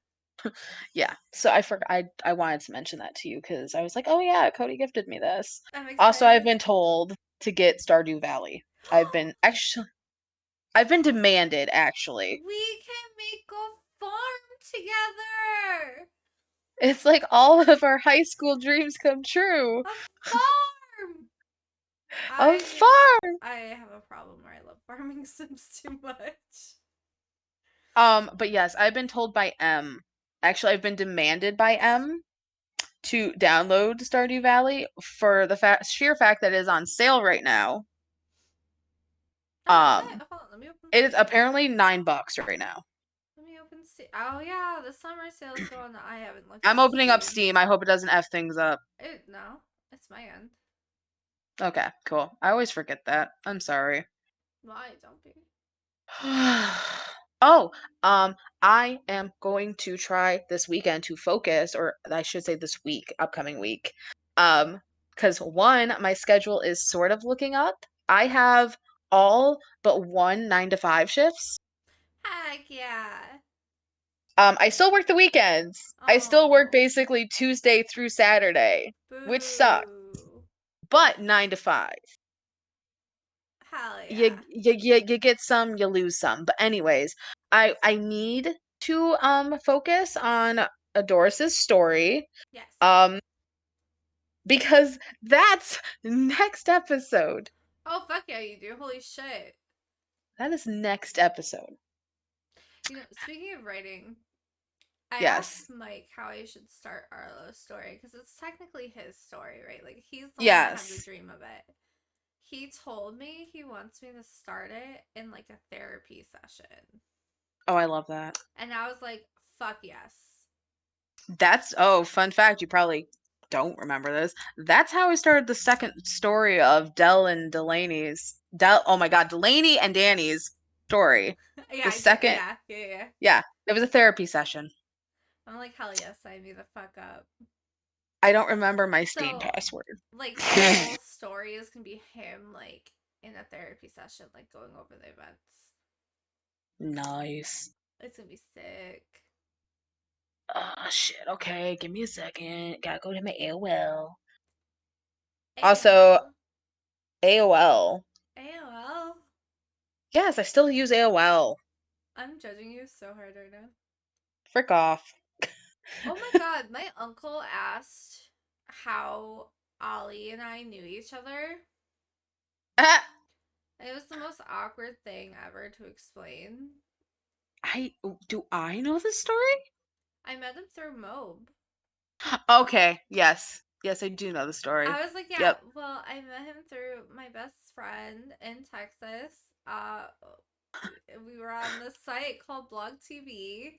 Yeah. So I forgot I wanted to mention that to you because I was like, "Oh yeah, Cody gifted me this." I'm Also, I've excited. been told to get Stardew Valley. I've been demanded actually. We can make a farm together. It's like all of our high school dreams come true. A farm. A I farm. I have a problem where I love farming sims too much. But yes, I've been told by M. Actually, I've been demanded by M to download Stardew Valley for the sheer fact that it is on sale right now. Oh, is it? Hold on, let me open It is Steam. apparently $9 right now. Let me open Steam. Oh yeah, the summer sale's going. I haven't looked I'm at opening up Steam. Steam. I hope it doesn't F things up. No, it's my end. Okay, cool. I always forget that. I'm sorry. Why? Don't be. Oh, I am going to try this weekend to focus, or I should say this week, upcoming week. Because one, my schedule is sort of looking up. I have all but one 9 to 5 shifts. Heck yeah. I still work the weekends. I still work Oh, basically Tuesday through Saturday, which sucks, boo. but 9 to 5. Hell you yeah. you get some, you lose some. But anyways, I need to focus on Adoris's story. Yes. Um because that's next episode. Oh, fuck yeah, you do. Holy shit. That is next episode. You know, speaking of writing, I asked Yes. Mike how I should start Arlo's story because it's technically his story, right? Like, he's the one that had the Yes. dream of it. He told me he wants me to start it in like a therapy session. Oh, I love that. And I was like, fuck yes. That's fun fact, you probably don't remember this. That's how I started the second story of Dell and Delaney's oh my god, Delaney and Danny's story. Yeah, The I did. second, Yeah. yeah, it was a therapy session. I'm like, hell yes, sign me the fuck up. I don't remember my Steam So, password. like, the whole story is gonna be him, like, in a therapy session, like, going over the events. Nice. It's gonna be sick. Oh shit. Okay, give me a second. Gotta go to my AOL. Also, AOL. AOL. AOL. Yes, I still use AOL. I'm judging you so hard right now. Frick off. Oh my god, my uncle asked how Ollie and I knew each other. Ah, It was the most awkward thing ever to explain. do I know the story? I met him through Mobe. Okay, yes. Yes, I do know the story. I was like, yeah, Yep. well, I met him through my best friend in Texas. Uh, we were on this site called Blog TV.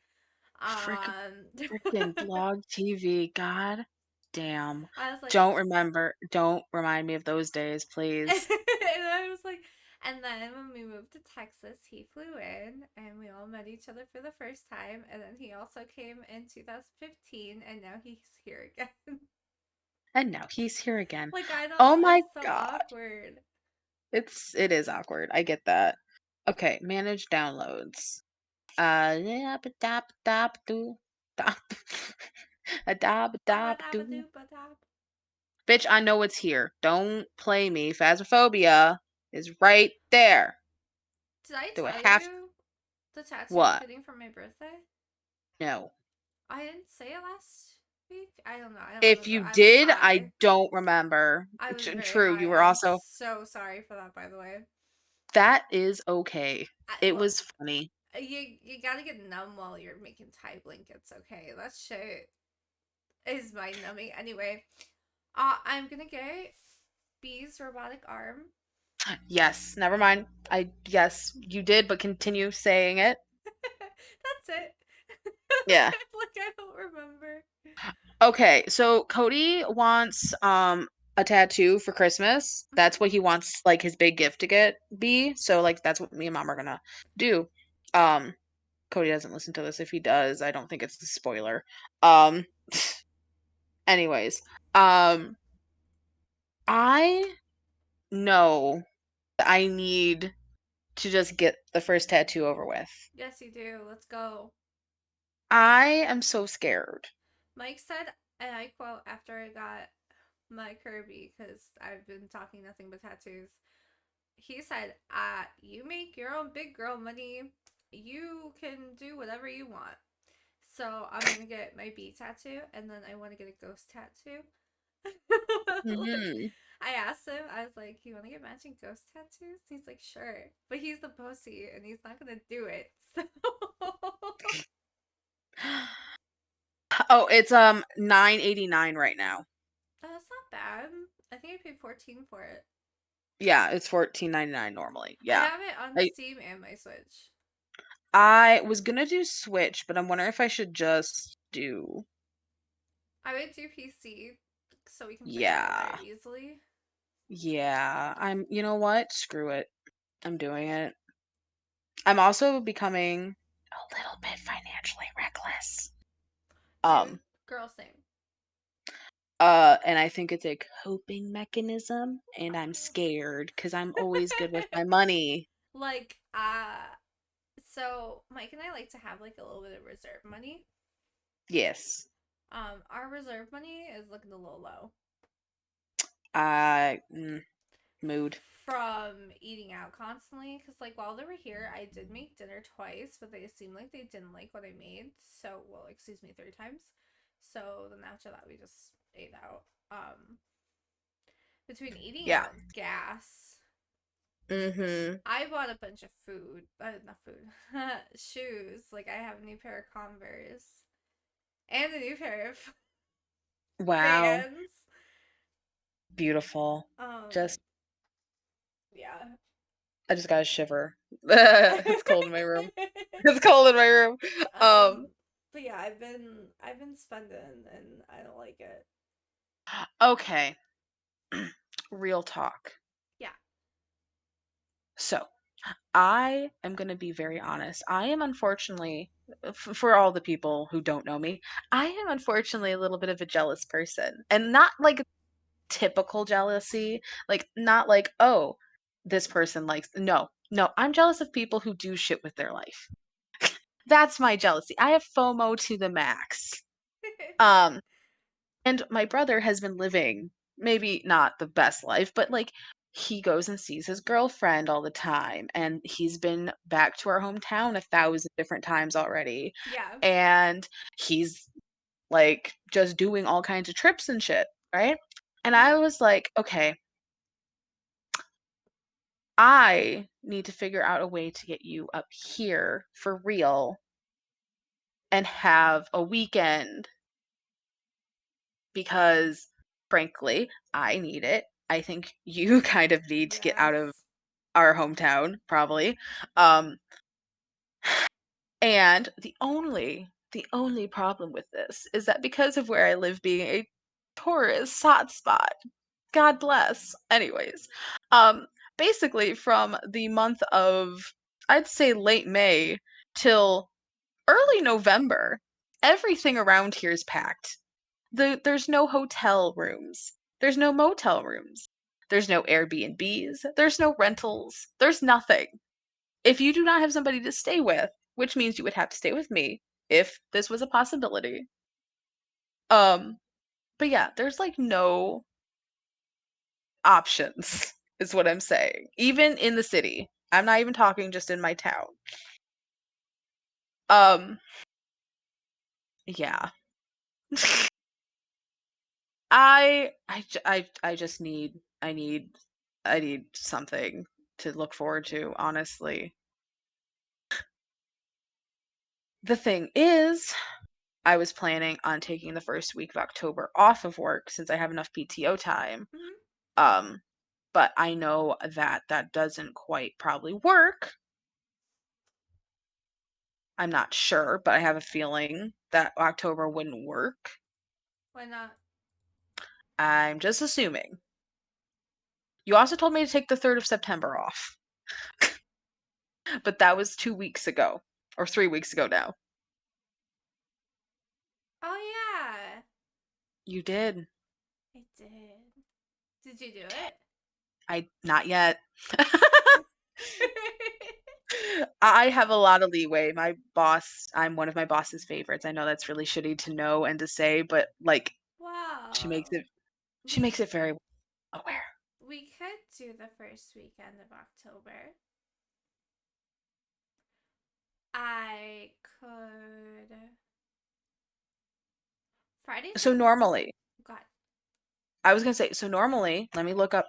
Frick Um, frickin' blog TV. God damn. I was like, Don't remember. Don't remind me of those days, and please. I was like, and then when we moved to Texas, he flew in and we all met each other for the first time. And then he also came in 2015 and now he's here again. And now he's here again. Like, I Oh know, my it's so god. awkward. It is awkward. I get that. Okay, manage downloads. Yeah, ba da ba da ba doo. Da a da ba Ba da ba da ba doo. doo ba da. Bitch, I know it's here. Don't play me. Phasmophobia is right there. Did I Do I tell have you the tattoo I'm what? getting for my birthday? No. I didn't say it last week. I don't know. I don't If remember. you I was did, I high. don't remember. I was very True, you high. were I'm also. so sorry for that, by the way. That is okay. It Look, was funny. you gotta get numb while you're making Thai blankets, okay? That shit is mind numbing. Anyway, I'm gonna get B's robotic arm. Yes, never mind. Yes, you did, but continue saying it. That's it. Yeah. Like, I don't remember. Okay, so Cody wants a tattoo for Christmas. That's what Hmm. he wants like his big gift to get be. So like that's what me and mom are gonna do. Um Cody doesn't listen to this. If he does, I don't think it's a spoiler. Um anyways, um I know that I need to just get the first tattoo over with. Yes, you do. Let's go. I am so scared. Mike said, and I quote after I got my Kirby, because I've been talking nothing but tattoos. He said, you make your own big girl money. You can do whatever you want. So I'm gonna get my B tattoo, and then I want to get a ghost tattoo. Like, Hmm. I asked him, I was like, "You want to get matching ghost tattoos?" He's like, "Sure," but he's the pussy and he's not gonna do it. So Oh, it's 9.89 right now. that's not bad. I think I paid 14 for it. Yeah, it's 14.99 normally. I Yeah. have it on I Steam and my Switch. I was gonna do Switch, but I'm wondering if I should just do I would do PC so we can play together yeah. easily. Yeah. You know what? Screw it. I'm doing it. I'm also becoming a little bit financially reckless. Dude, Um girl, same. and I think it's a coping mechanism and I'm scared because I'm always good with my money. Like, so Mike and I like to have like a little bit of reserve money. Yes. Our reserve money is looking a little low I mood. from eating out constantly. Cause like while they were here, I did make dinner twice, but they seemed like they didn't like what I made. So, well, excuse me, three times. So then after that, we just ate out. Between eating Yeah. out, gas. Mhm. I bought a bunch of food, not food, shoes. Like I have a new pair of Converse and a new pair of Wow. Vans. Beautiful. Um, Just yeah. I just got a shiver. It's cold in my room. It's cold in my room. Um, um, but yeah, I've been spending and I don't like it. okay. Real talk. Yeah. So, I am going to be very honest. I am unfortunately, for all the people who don't know me, I am unfortunately a little bit of a jealous person. And not like typical jealousy, like, not like, oh, this person likes, no, no, I'm jealous of people who do shit with their life. That's my jealousy. I have FOMO to the max. Um, And my brother has been living maybe not the best life, but like he goes and sees his girlfriend all the time. And he's been back to our hometown 1,000 different times already. Yeah. And he's like just doing all kinds of trips and shit, right? And Mhm. I was like, okay, I need to figure out a way to get you up here for real and have a weekend because frankly, I need it. I think you kind of need to get out of Yes. our hometown, probably. Um, and the only problem with this is that because of where I live being a tourist hotspot, God bless. Anyways, um, basically from the month of I'd say late May till early November, everything around here is packed. There's no hotel rooms. There's no motel rooms. There's no Airbnbs. There's no rentals. There's nothing. If you do not have somebody to stay with, which means you would have to stay with me if this was a possibility. Um, but yeah, there's like no options is what I'm saying. Even in the city. I'm not even talking just in my town. Um, yeah. I just need I need something to look forward to, honestly. The thing is, I was planning on taking the first week of October off of work since I have enough PTO time. Mhm. Um, but I know that that doesn't quite probably work. I'm not sure, but I have a feeling that October wouldn't work. Why not? I'm just assuming. You also told me to take the 3rd of September off, but that was 2 weeks ago or 3 weeks ago now. Oh yeah, You did. I did. Did you do it? I not yet. I have a lot of leeway. My boss, I'm one of my boss's favorites. I know that's really shitty to know and to say, but like she makes Wow. it she We makes it very aware. we could do the first weekend of October. I could Fridays So are normally, God. I was gonna say, so normally, let me look up.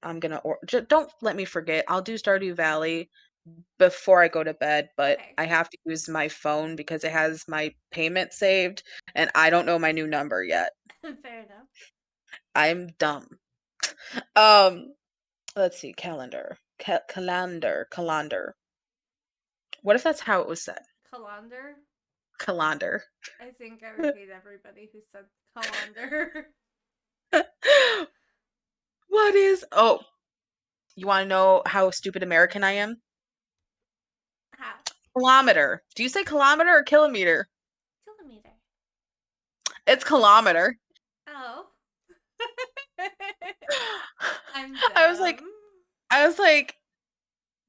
I'm gonna don't let me forget. I'll do Stardew Valley before I go to bed, but Okay. I have to use my phone because it has my payment saved, and I don't know my new number yet. Fair enough. I'm dumb. Um, let's see, calendar. What if that's how it was said? Colander. Calendar. I think I would hate everybody who said colander. What is? Oh, you want to know how stupid American I am? How? Kilometer. Do you say kilometer or kilometer? Kilometer. It's kilometer. Oh. I'm I was like, dumb. I was like,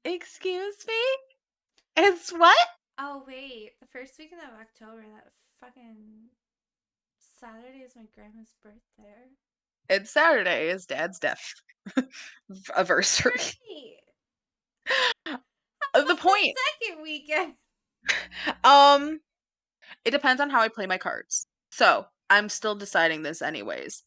excuse me? It's what? Oh wait, the first weekend of October, that fucking Saturday is my grandma's birthday. It's Saturday. It's Dad's death anniversary. Great. The About the point. second weekend. Um, it depends on how I play my cards. So I'm still deciding this anyways.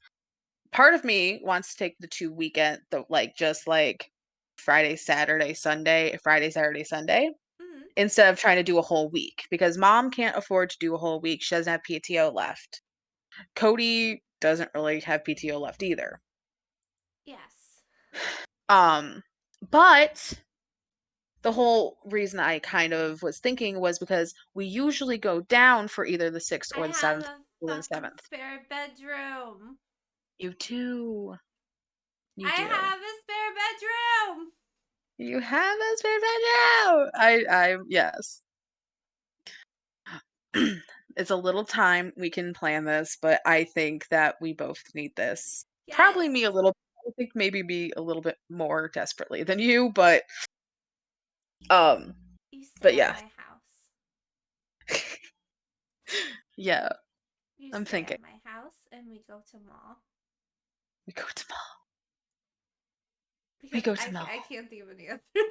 Part of me wants to take the 2 weekend, the like just like Friday, Saturday, Sunday, Friday, Saturday, Sunday, Mm-hmm. instead of trying to do a whole week because mom can't afford to do a whole week. She doesn't have PTO left. Cody doesn't really have PTO left either. Yes. Um, but the whole reason I kind of was thinking was because we usually go down for either the 6th I or the have 7th a or the fucking 7th. spare bedroom. You do. You I do. have a spare bedroom. You have a spare bedroom. Yes. It's a little time we can plan this, but I think that we both need this. Yes. Probably me a little. I think maybe me a little bit more desperately than you, um, You stay but at yeah, my house. yeah. You I'm stay thinking at my house and we go to mall. we go to mall. We Because go to mall. I can't think of any other things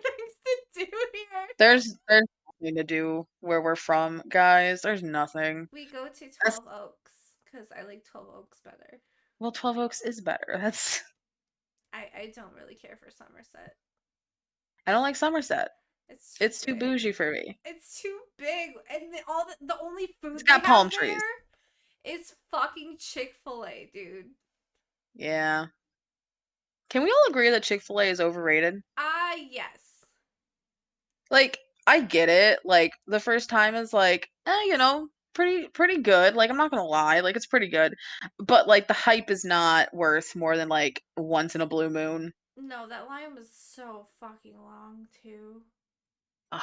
to do here. There's nothing to do where we're from, guys. There's nothing. We go to That's 12 Oaks because I like 12 Oaks better. well, 12 Oaks is better. That's I don't really care for Somerset. I don't like Somerset. It's too It's too big. bougie for me. It's too big, and the only It's food they got have palm trees. there is fucking Chick-fil-A, dude. Yeah. Can we all agree that Chick-fil-A is overrated? Ah, yes. Like, I get it. Like, the first time is like, pretty good. Like, I'm not gonna lie, like it's pretty good. But like the hype is not worth more than like once in a blue moon. No, that line was so fucking long too. Ugh,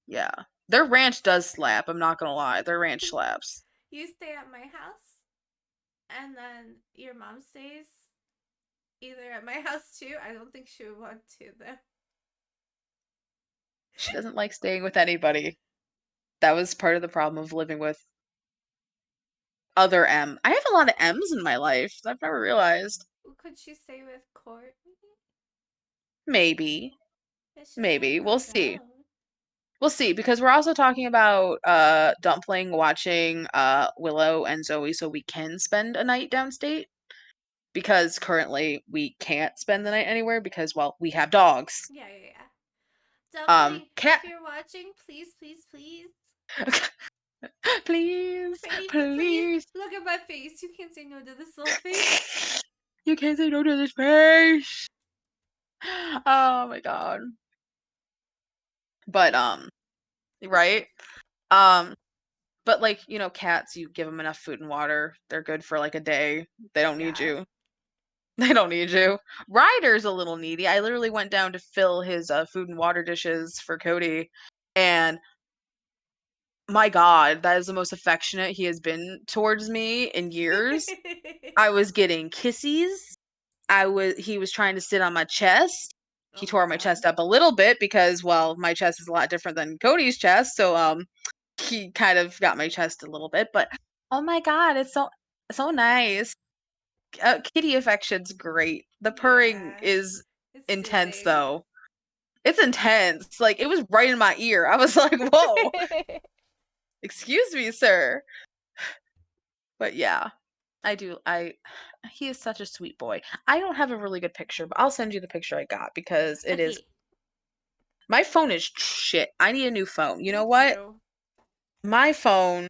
yeah. Their ranch does slap, I'm not gonna lie. Their ranch slaps. You stay at my house, and then your mom stays either at my house too. I don't think she would want to though. She doesn't like staying with anybody. That was part of the problem of living with other M. I have a lot of M's in my life. I've never realized. Could she stay with Courtney? Maybe. It's just down Maybe. the We'll see. road. We'll see because we're also talking about Dumpling watching Willow and Zoe so we can spend a night downstate because currently we can't spend the night anywhere because well, we have dogs. Yeah, yeah, yeah. Dumpling, Cat if you're watching, please, please, please, please, pretty, please please. look at my face. You can't say no to this little face. You can't say no to this face. Oh my god. But Please. right? Um but like, cats, you give them enough food and water. They're good for like a day. They don't need Yeah. you. They don't need you. Ryder's a little needy. I literally went down to fill his food and water dishes for Cody, and my God, that is the most affectionate he has been towards me in years. I was getting kissies. He was trying to sit on my chest. He Oh my tore my god. chest up a little bit because, well, my chest is a lot different than Cody's chest, so he kind of got my chest a little bit, but oh my God, it's so nice. Kitty affection's great. The purring Yeah. is It's intense soothing. though. It's intense. Like it was right in my ear. I was like, "Whoa, excuse me, sir." But yeah. I do. He is such a sweet boy. I don't have a really good picture, but I'll send you the picture I got because it is Okay, my phone is shit. I need a new phone. You me know what? too. My phone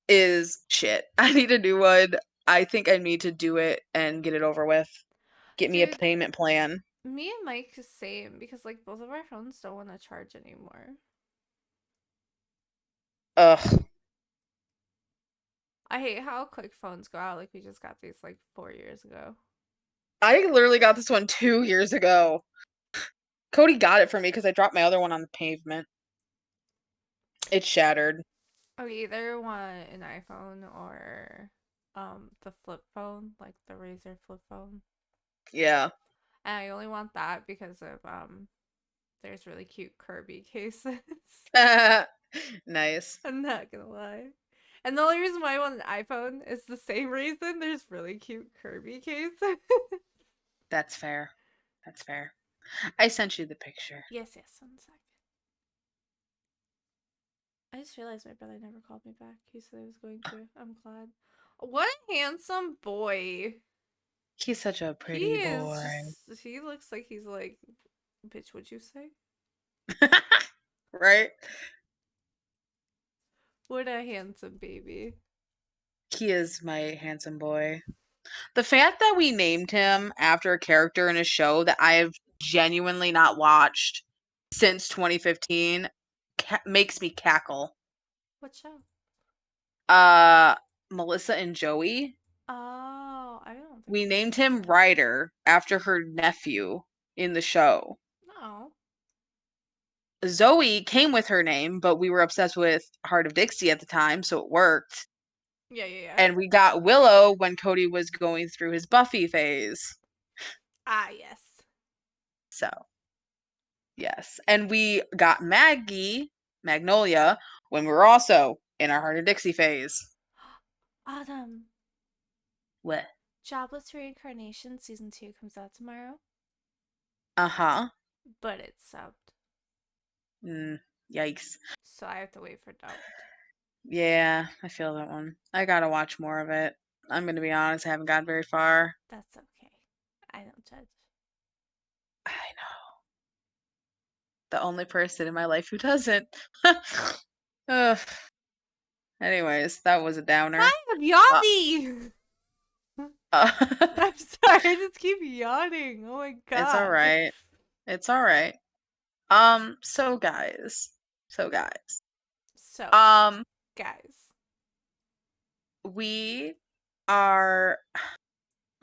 is shit. I need a new one. I think I need to do it and get it over with. Get me a Dude, payment plan. me and Mike is same because like both of our phones don't want to charge anymore. Ugh. I hate how quick phones go out. Like we just got these like 4 years ago. I literally got this one 2 years ago. Cody got it for me because I dropped my other one on the pavement. It's shattered. I either want an iPhone or the flip phone, like the Razer flip phone. Yeah. And I only want that because of there's really cute Kirby cases. Nice. I'm not gonna lie. And the only reason why I want an iPhone is the same reason. There's really cute Kirby cases. That's fair. That's fair. I sent you the picture. Yes, yes, 1 sec. I just realized my brother never called me back. He said he was going to. I'm glad. What a handsome boy. He's such a He pretty is boy. just, he looks like he's like, bitch, what'd you say? Right? What a handsome baby. He is my handsome boy. The fact that we named him after a character in a show that I have genuinely not watched since 2015 makes me cackle. What show? Uh, Melissa and Joey. Oh, I don't think We I've named watched him that. Ryder after her nephew in the show. No. Zoe came with her name, but we were obsessed with Heart of Dixie at the time, so it worked. Yeah, yeah, yeah. And we got Willow when Cody was going through his Buffy phase. Ah, yes. So, yes. And we got Magnolia, when we were also in our Heart of Dixie phase. Autumn. What? Jobless Reincarnation Season 2 comes out tomorrow, Uh-huh. but it's subbed. Yikes. So I have to wait for dubbed. Yeah, I feel that one. I gotta watch more of it. I'm gonna be honest, I haven't got very far. That's okay. I don't judge. I know. The only person in my life who doesn't. Ugh. Anyways, that was a downer. I'm Uh, yawning! uh, I'm sorry, I just keep yawning. Oh my it's all god. right. It's all right. So guys. So guys. So, Um, guys. we are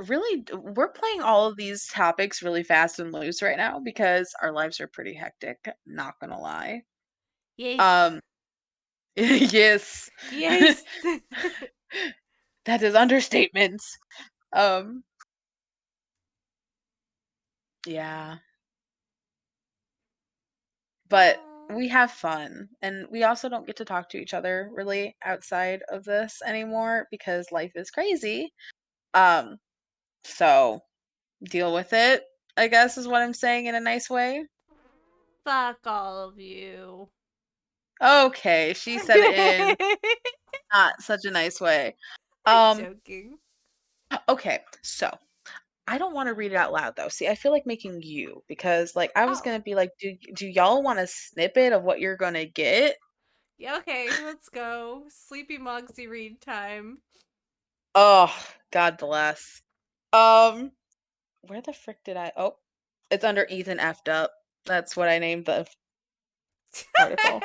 really we're playing all of these topics really fast and loose right now because our lives are pretty hectic, not gonna lie. Yes. Um, yes. Yes. That is understatement. Um, yeah, but Oh. we have fun and we also don't get to talk to each other really outside of this anymore because life is crazy. Um, so deal with it, I guess is what I'm saying in a nice way. Fuck all of you. Okay, she said it in not such a nice way. I'm Um, joking. okay, so I don't want to read it out loud though. See, I feel like making you because like I was Oh. gonna be like, do y'all want a snippet of what you're gonna get? Yeah, okay, let's go. Sleepy Moxie read time. Oh, God bless. Um, where the frick did I? Oh, it's under Ethan effed up. That's what I named the article.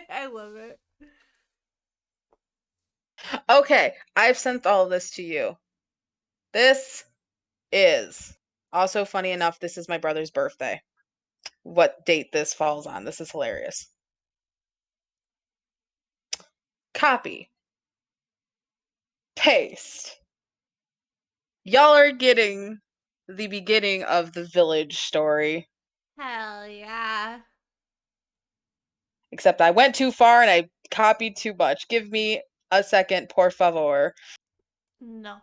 I love it. Okay, I've sent all of this to you. This is also funny enough. This is my brother's birthday. What date this falls on? This is hilarious. Copy, paste. Y'all are getting the beginning of the village story. Hell yeah. Except I went too far and I copied too much. Give me a second, por favor. No.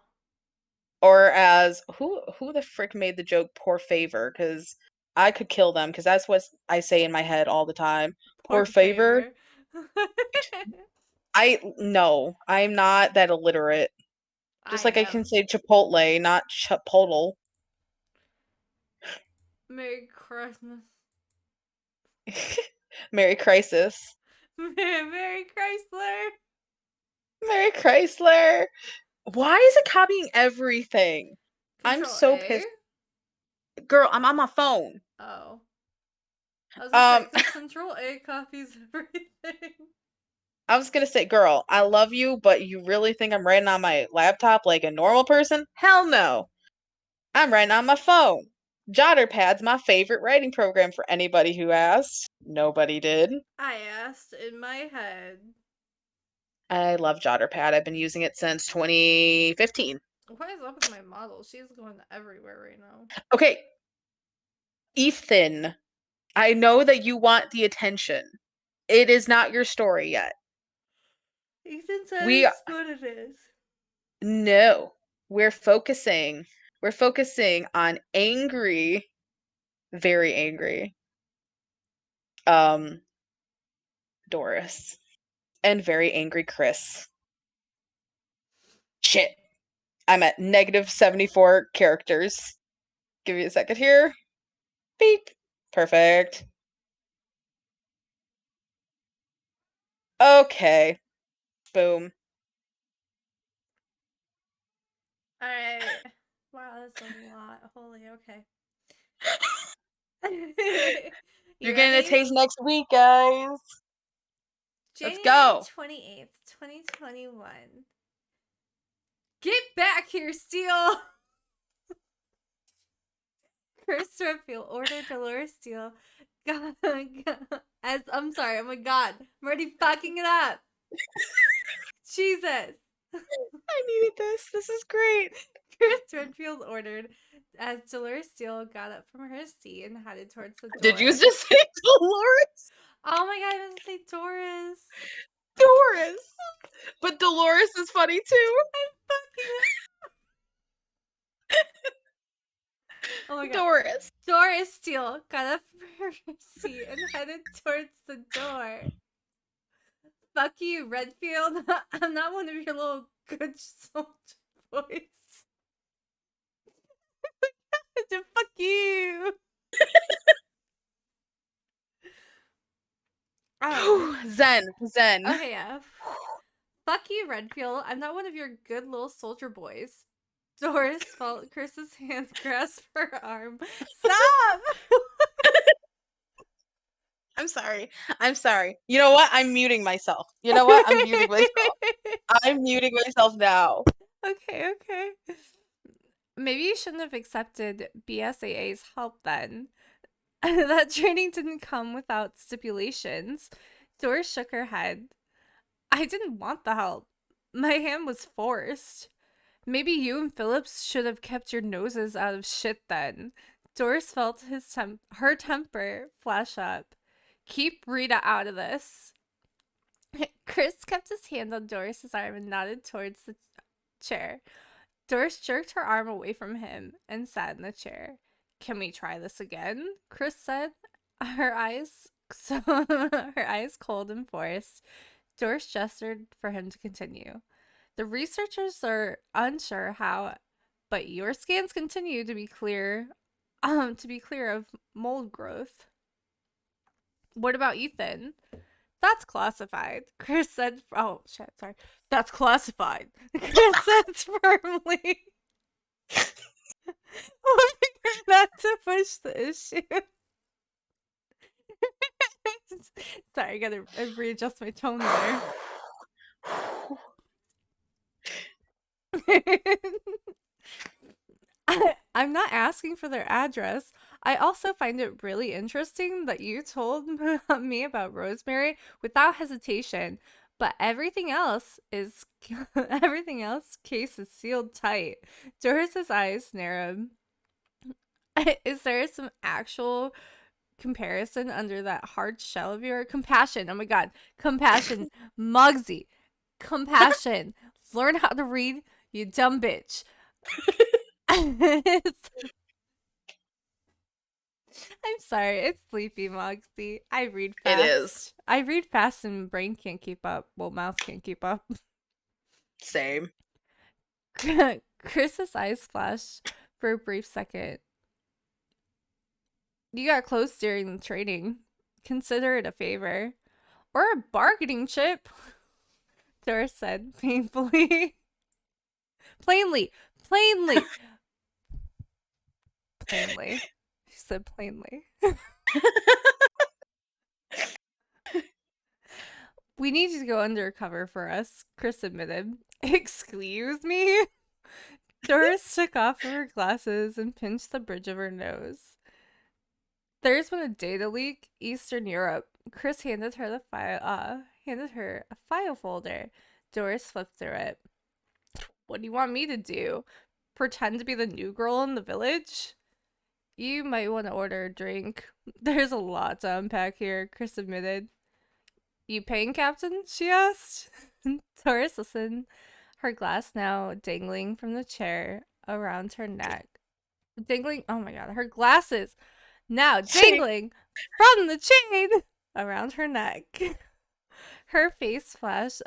Or as who the frick made the joke por favor? Because I could kill them because that's what I say in my head all the time. Poor Por favor. favor. I no, I'm not that illiterate. I Just like I can am. say Chipotle, not Chipotle. Merry Christmas. Merry Crisis. Merry Chrysler. Merry Chrysler. Why is it copying everything? I'm Control so A. pissed. Girl, I'm on my phone. Oh. I was gonna say, Um, because Control A copies everything. I was gonna say, girl, I love you, but you really think I'm writing on my laptop like a normal person? Hell no. I'm writing on my phone. JotterPad's my favorite writing program for anybody who asked. Nobody did. I asked in my head. I love JotterPad. I've been using it since 2015. What is up with my model? She's going everywhere right now. Okay, Ethan, I know that you want the attention. It is not your story yet. Ethan We says what it is. no. We're focusing. We're focusing on angry, very angry um Doris and very angry Chris. Shit. I'm at negative 74 characters. Give me a second here. Beep. Perfect. Okay. Boom. Alright. Wow, that's a lot. Holy, okay. You You're getting a ready? taste next week, guys. Let's January go. 28th, 2021. Get back here, Steele! Chris Redfield ordered Dolores Steele. God, as I'm sorry, oh my god, I'm already fucking it up. Jesus. I needed this. This is great. Chris Redfield ordered as Dolores Steele got up from her seat and headed towards the Did you door. just say Dolores? Oh my god, I was gonna say Doris. Doris. But Dolores is funny too. I'm fucking. Oh my god. Doris. Doris Steele got up from her seat and headed towards the door. Fuck you, Redfield. I'm not one of your little good soldier boys. Fuck you. Zen. Zen. Okay, yeah. Fuck you, Redfield. I'm not one of your good little soldier boys. Doris felt Chris's hand grasp her arm. Stop! I'm sorry. I'm sorry. You know what? I'm muting myself. You know what? I'm muting myself. I'm muting myself now. Okay, okay. Maybe you shouldn't have accepted BSAA's help then. That training didn't come without stipulations. Doris shook her head. I didn't want the help. My hand was forced. Maybe you and Phillips should have kept your noses out of shit then. Doris felt her temper flash up. Keep Rita out of this. Chris kept his hand on Doris's arm and nodded towards the chair. Doris jerked her arm away from him and sat in the chair. Can we try this again? Chris said, her eyes her eyes cold and forced. Doris gestured for him to continue. The researchers are unsure how, but your scans continue to be clear of mold growth. What about Ethan? That's classified. Chris said, oh shit, sorry. That's classified. Chris said firmly. Not to push the issue. Sorry, I gotta readjust my tone there. I'm not asking for their address. I also find it really interesting that you told me about Rosemary without hesitation, but everything else is everything else case is sealed tight. Doris's eyes narrowed. Is there some actual comparison under that hard shell of your compassion? Oh my god, compassion, Mugsy, compassion. Learn how to read, you dumb bitch. I'm sorry, it's sleepy, Moxie. I read It is. fast. I read fast and brain can't keep up. Well, mouth can't keep up. Same. Chris's eyes flashed for a brief second. You got close during the training. Consider it a favor. Or a bargaining chip, Doris said painfully. Plainly, plainly, plainly. She said plainly. We need you to go undercover for us, Chris admitted. Excuse me? Doris took off her glasses and pinched the bridge of her nose. There's been a data leak, Eastern Europe. Chris handed her a file folder. Doris flipped through it. What do you want me to do? Pretend to be the new girl in the village? You might want to order a drink. There's a lot to unpack here, Chris admitted. You paying, Captain? She asked. Doris listened, her glass now dangling from the chair around her neck. Dangling, oh my god, her glasses now dangling from the chain around her neck. Her face flushed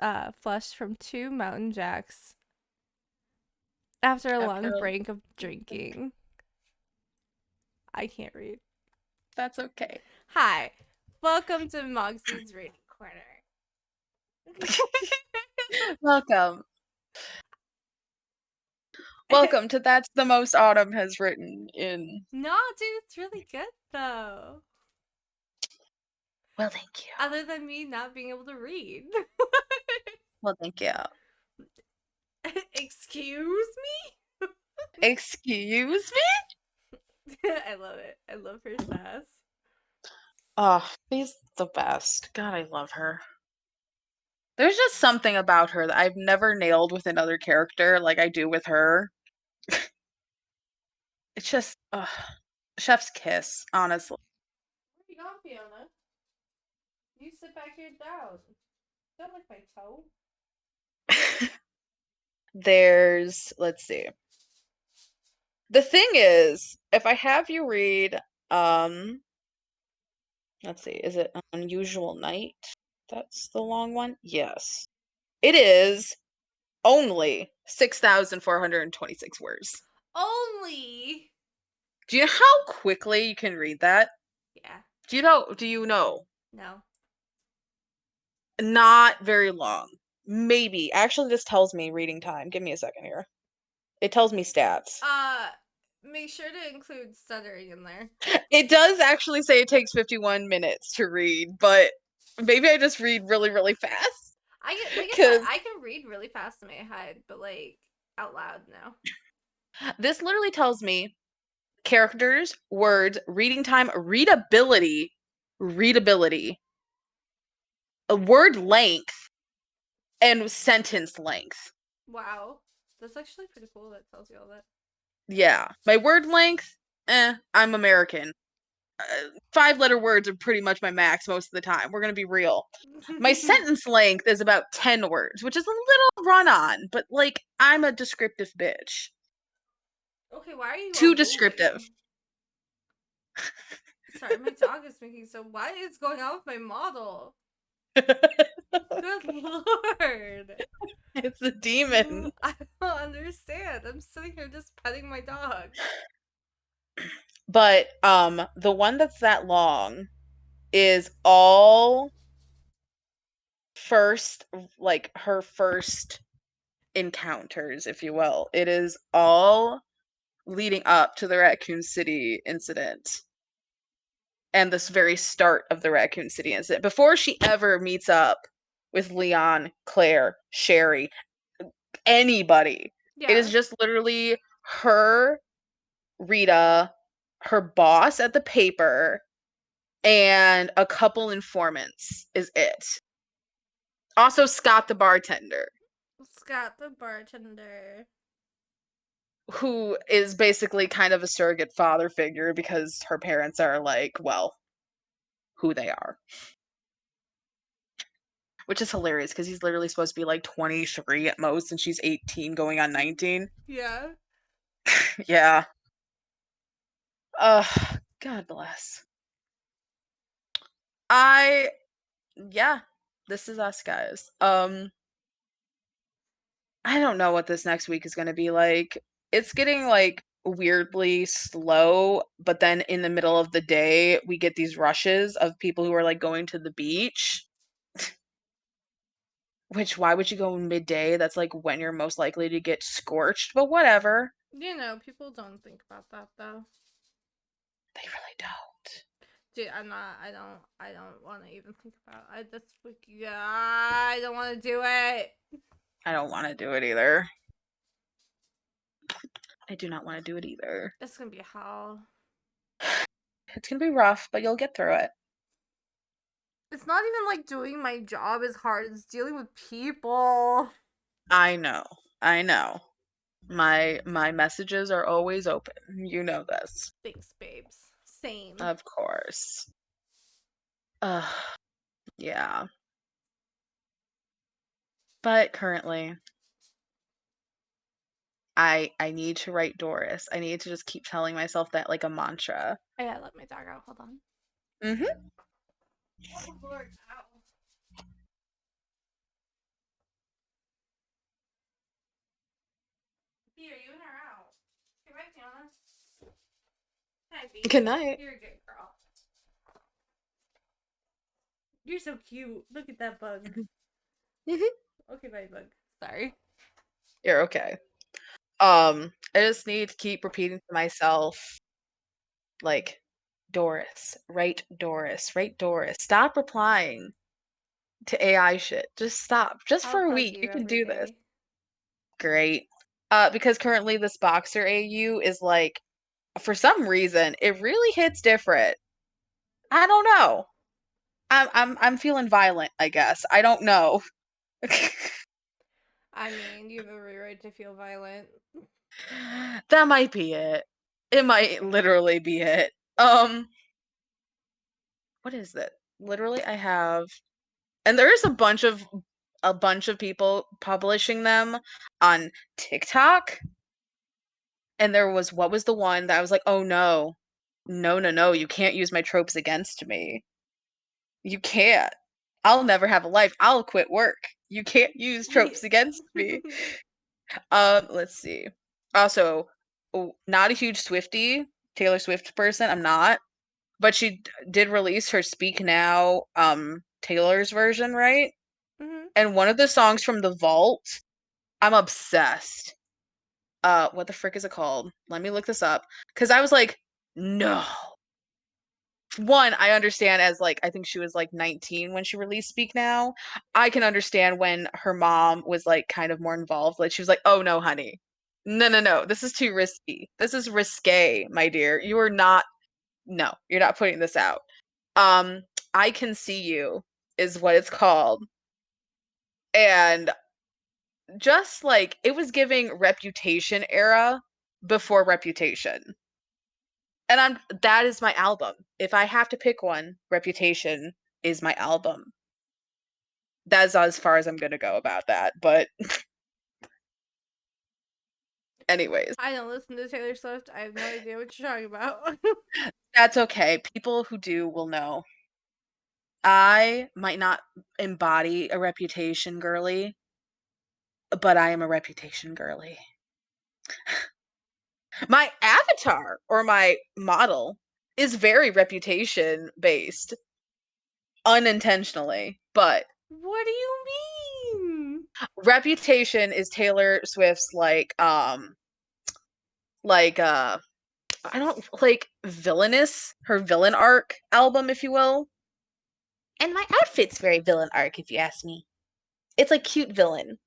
from 2 Mountain Jacks after a long break of drinking. I can't read. That's okay. Hi, welcome to Moxie's Reading Corner. Welcome. Welcome to That's the Most Autumn Has Written in. No, dude, it's really good though. Well, thank you. Other than me not being able to read. Well, thank you. Excuse me? Excuse me? I love it. I love her sass. Oh, she's the best. God, I love her. There's just something about her that I've never nailed with another character like I do with her. It's just, chef's kiss, honestly. Where you going, Fiona? You sit back here down. Don't lick my toe. Let's see. The thing is, if I have you read, let's see, is it Unusual Night? That's the long one? Yes. It is only 6,426 words. Only. Do you know how quickly you can read that? Yeah. Do you know? No. Not very long. Maybe. Actually, this tells me reading time. Give me a second here. It tells me stats. Make sure to include stuttering in there. It does actually say it takes 51 minutes to read, but maybe I just read really, really fast. I can read really fast in my head, but like out loud now. This literally tells me characters, words, reading time, readability, a word length, and sentence length. Wow. That's actually pretty cool that tells you all that. Yeah. My word length, I'm American. 5-letter words are pretty much my max most of the time. We're going to be real. My sentence length is about 10 words, which is a little run on, but like, I'm a descriptive bitch. Okay, why are you all Too booing? descriptive. Sorry, my dog is making so. What is going on with my model? Good lord. It's a demon. I don't understand. I'm sitting here just petting my dog. But the one that's that long is all first, like her first encounters, if you will. It is all leading up to the Raccoon City incident and this very start of the Raccoon City incident before she ever meets up with Leon, Claire, Sherry, anybody. Yeah. It is just literally her, Rita, her boss at the paper, and a couple informants is it. Also, Scott the bartender, Scott the bartender. who is basically kind of a surrogate father figure because her parents are like, well, who they are. Which is hilarious because he's literally supposed to be like 23 at most and she's 18 going on 19. Yeah. Yeah. God bless. Yeah, this is us guys. I don't know what this next week is going to be like. It's getting like weirdly slow, but then in the middle of the day, we get these rushes of people who are like going to the beach. Which, why would you go midday? That's like when you're most likely to get scorched, but whatever. You know, people don't think about that though. They really don't. Dude, I'm not. I don't want to even think about. I just yeah. I don't want to do it. I don't want to do it either. I do not want to do it either. It's gonna be hell. It's going to be rough, but you'll get through it. It's not even like doing my job is hard. It's dealing with people. I know. I know. My messages are always open. You know this. Thanks, babes. Same. Of course. Yeah. But currently, I need to write Doris. I need to just keep telling myself that like a mantra. I gotta let my dog out. Hold on. Mm-hmm. Oh Lord, ow. B, are you in or out? Get back, Tiana. Hi, B. Good night. You're a good girl. You're so cute. Look at that bug. Mm-hmm. Okay, bye, bug. Sorry. You're okay. I just need to keep repeating to myself, like, Doris, write Doris, write Doris. Stop replying to AI shit. Just stop. Just I'll for a bug week. you You can every do this. day. Great. Because currently this boxer AU is like, for some reason, it really hits different. I don't know. I'm feeling violent, I guess. I don't know. I mean, you have every right to feel violent. That might be it. It might literally be it. What is it? Literally, I have, and there is a bunch of people publishing them on TikTok. And there was, what was the one that I was like, oh no, no, no, no, you can't use my tropes against me. You can't. I'll never have a life. I'll quit work. You can't use tropes against me. Let's see. Also, not a huge Swiftie, Taylor Swift person. I'm not, but she did release her Speak Now, Taylor's version, right? hmm And one of the songs from The Vault, I'm obsessed. What the frick is it called? Let me look this up. Because I was like, no. One, I understand as like, I think she was like 19 when she released Speak Now. I can understand when her mom was like kind of more involved. Like she was like, oh no, honey. No, no, no. This is too risky. This is risque, my dear. You are not, no, you're not putting this out. Um, I Can See You is what it's called. And just like it was giving Reputation era before Reputation. And that is my album. If I have to pick one, Reputation is my album. That's as far as I'm gonna go about that. But anyways, I don't listen to Taylor Swift. I have no idea what you're talking about. that's okay. People who do will know. I might not embody a reputation girly, but I am a reputation girly. My avatar or my model is very reputation based, unintentionally, but What do you mean? reputation is Taylor Swift's like I don't like villainous, her villain arc album, if you will. And my outfit's very villain arc, if you ask me. It's like cute villain.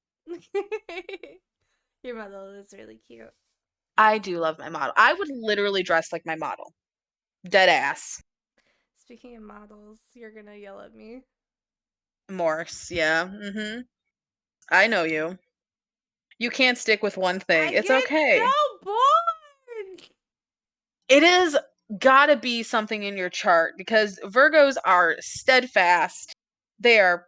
Your model is really cute. I do love my model. I would literally dress like my model. Dead ass. Speaking of models, you're gonna yell at me. Morse, yeah. I know you. You can't stick with one thing. I It's get okay. so bored. It is gotta be something in your chart because Virgos are steadfast. They are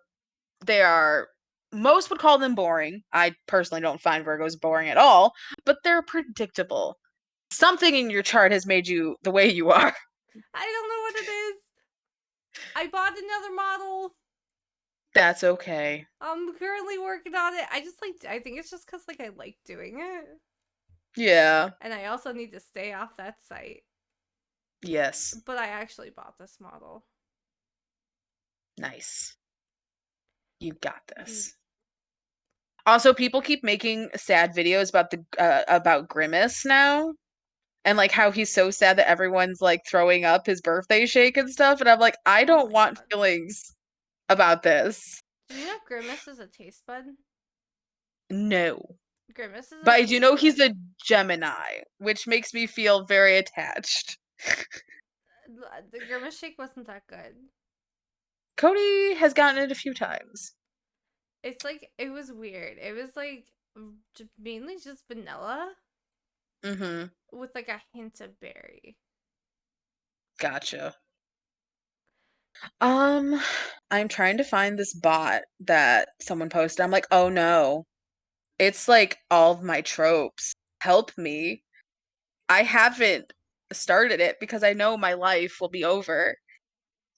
they are most would call them boring. I personally don't find Virgos boring at all, but they're predictable. Something in your chart has made you the way you are. I don't know what it is. I bought another model. That's okay. I'm currently working on it. I think it's just because like I like doing it, Yeah. and I also need to stay off that site. Yes. But I actually bought this model. Nice. You got He's this. Also, people keep making sad videos about Grimace now, and like how he's so sad that everyone's like throwing up his birthday shake and stuff, and I'm like, I oh don't my want god. feelings about this. Did you know Grimace is a taste bud? No. Grimace is But a I do taste know bud. he's a Gemini, which makes me feel very attached. The Grimace shake wasn't that good. Cody has gotten it a few times. It's like it was weird. It was like mainly just vanilla Mm-hmm. with like a hint of berry. Gotcha. Um, I'm trying to find this bot that someone posted. I'm like, oh no. It's like all of my tropes. Help me. I haven't started it because I know my life will be over.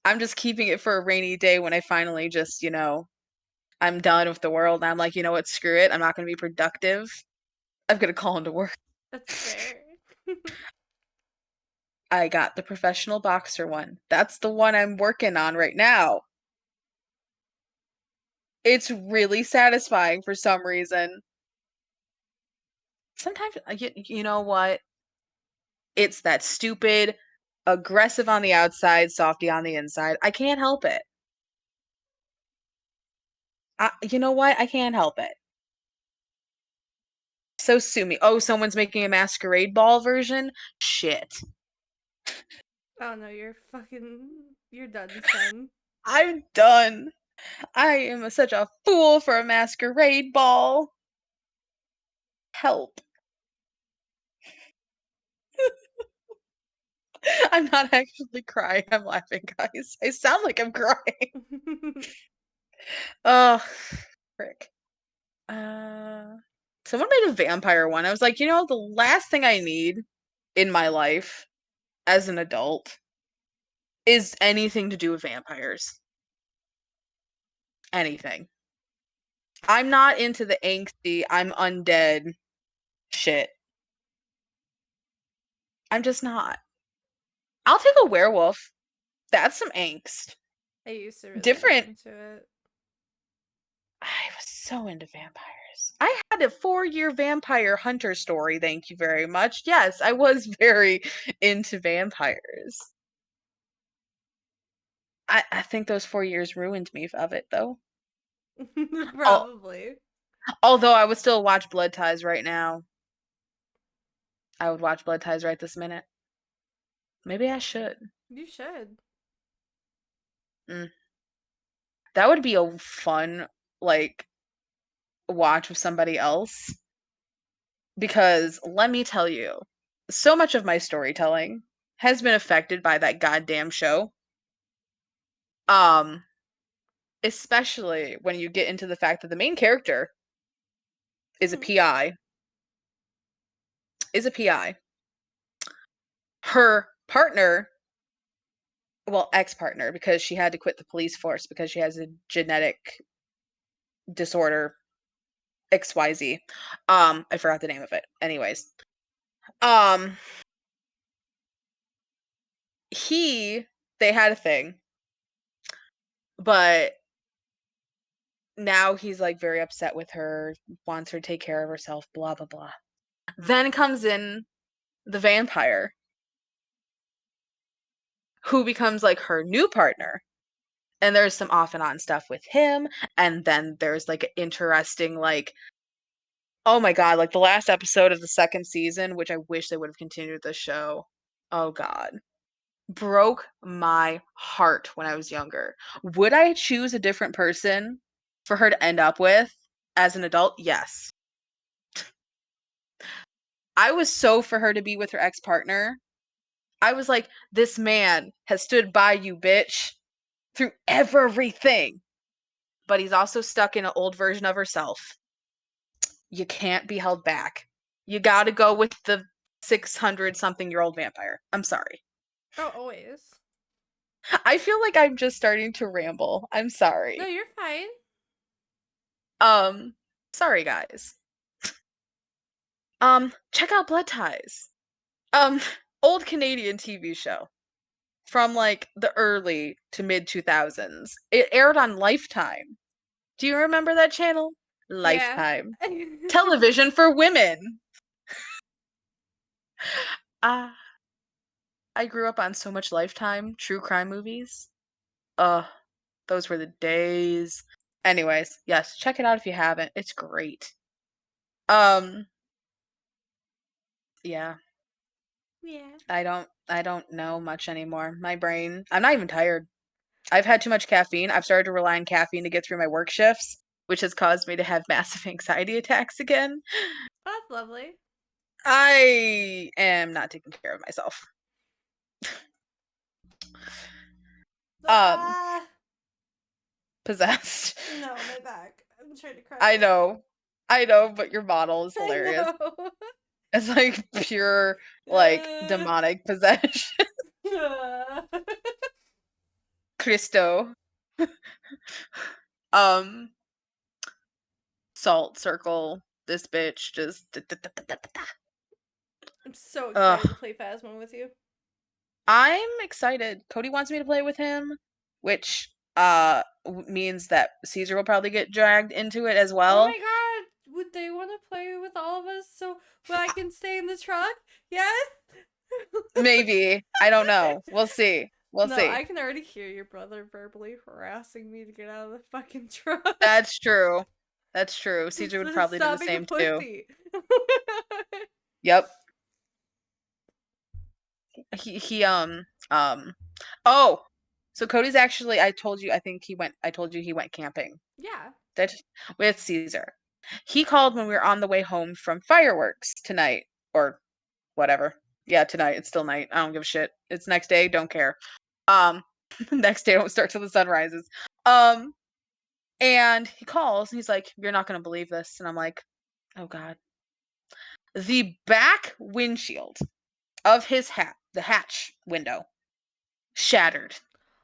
I'm just keeping it for a rainy day when I finally just, I'm done with the world. And I'm like, you know what? Screw it. I'm not going to be productive. I'm going to call into work. That's fair. I got the professional boxer one. That's the one I'm working on right now. It's really satisfying for some reason. Sometimes, you know what? It's that stupid, aggressive on the outside, softy on the inside. I can't help it. You know what? I can't help it. So sue me. Oh, someone's making a masquerade ball version? Shit. Oh no, you're done, son. I'm done. I am such a fool for a masquerade ball. Help. I'm not actually crying. I'm laughing, guys. I sound like I'm crying. Oh, frick. Uh, Someone made a vampire one. I was like, the last thing I need in my life as an adult is anything to do with vampires. Anything. I'm not into the angsty, I'm undead shit. I'm just not. I'll take a werewolf. That's some angst. I used to really be Different. into it. I was so into vampires. I had a 4-year vampire hunter story, thank you very much. Yes, I was very into vampires. I think those 4 years ruined me of it, though. Al- Probably. Although I would still watch Blood Ties right now. I would watch Blood Ties right this minute. Maybe I should. You should. Mm. That would be a fun, like, watch with somebody else. Because let me tell you, so much of my storytelling has been affected by that goddamn show. Um, Especially when you get into the fact that the main character is a Hmm. PI, is a PI. Her partner, well, ex-partner, because she had to quit the police force because she has a genetic disorder, XYZ. I forgot the name of it. Anyways, um, he, they had a thing, but now he's like very upset with her, wants her to take care of herself, blah blah blah. Then comes in the vampire, who becomes like her new partner. And there's some off and on stuff with him, and then there's like an interesting like, oh my god, like the last episode of the second season, which I wish they would have continued the show. Oh god. Broke my heart when I was younger. Would I choose a different person for her to end up with as an adult? Yes. I was so for her to be with her ex-partner. I was like, this man has stood by you, bitch, through everything. But he's also stuck in an old version of herself. You can't be held back. You gotta go with the 600 something year old vampire. I'm sorry. Oh, always. I feel like I'm just starting to ramble. I'm No, sorry. you're fine. Um, sorry guys. Check out Blood Ties. Um, old Canadian TV show from like the early to mid 2000s. It aired on Lifetime. Do you remember that channel? Yeah. Lifetime. Television for women. Ah, I grew up on so much Lifetime true crime movies. Uh, those were the days. Anyways, yes, check it out if you haven't. It's great. Um, yeah, Yeah. I don't know much anymore. My brain, I'm not even tired. I've had too much caffeine. I've started to rely on caffeine to get through my work shifts, which has caused me to have massive anxiety attacks again. That's lovely. I am not taking care of myself. Um, Ah, possessed. no, my back. I'm trying to crack I it. know. I know, but your model is I hilarious. know. It's like pure like demonic possession. Christo. Um, salt circle. This bitch just. I'm so excited to Ugh. play Phasmo with you. I'm excited. Cody wants me to play with him, which means that Caesar will probably get dragged into it as Oh well. my god, would they want to play with all of us so I can stay in the truck? Yes? Maybe. I don't know. We'll see. We'll No, see. I can already hear your brother verbally harassing me to get out of the fucking truck. That's true. That's true. Caesar would probably do the Stop being a same too. pussy. Yep. He oh. So Cody's actually I told you he went camping. Yeah. That with Caesar. He called when we were on the way home from fireworks tonight or whatever. Yeah, tonight. It's still night. I don't give a shit. It's next day, don't care. Um next day don't start till the sun rises. Um and he calls and he's like, "You're not going to believe this." And I'm like, "Oh god." The back windshield of his the hatch window, shattered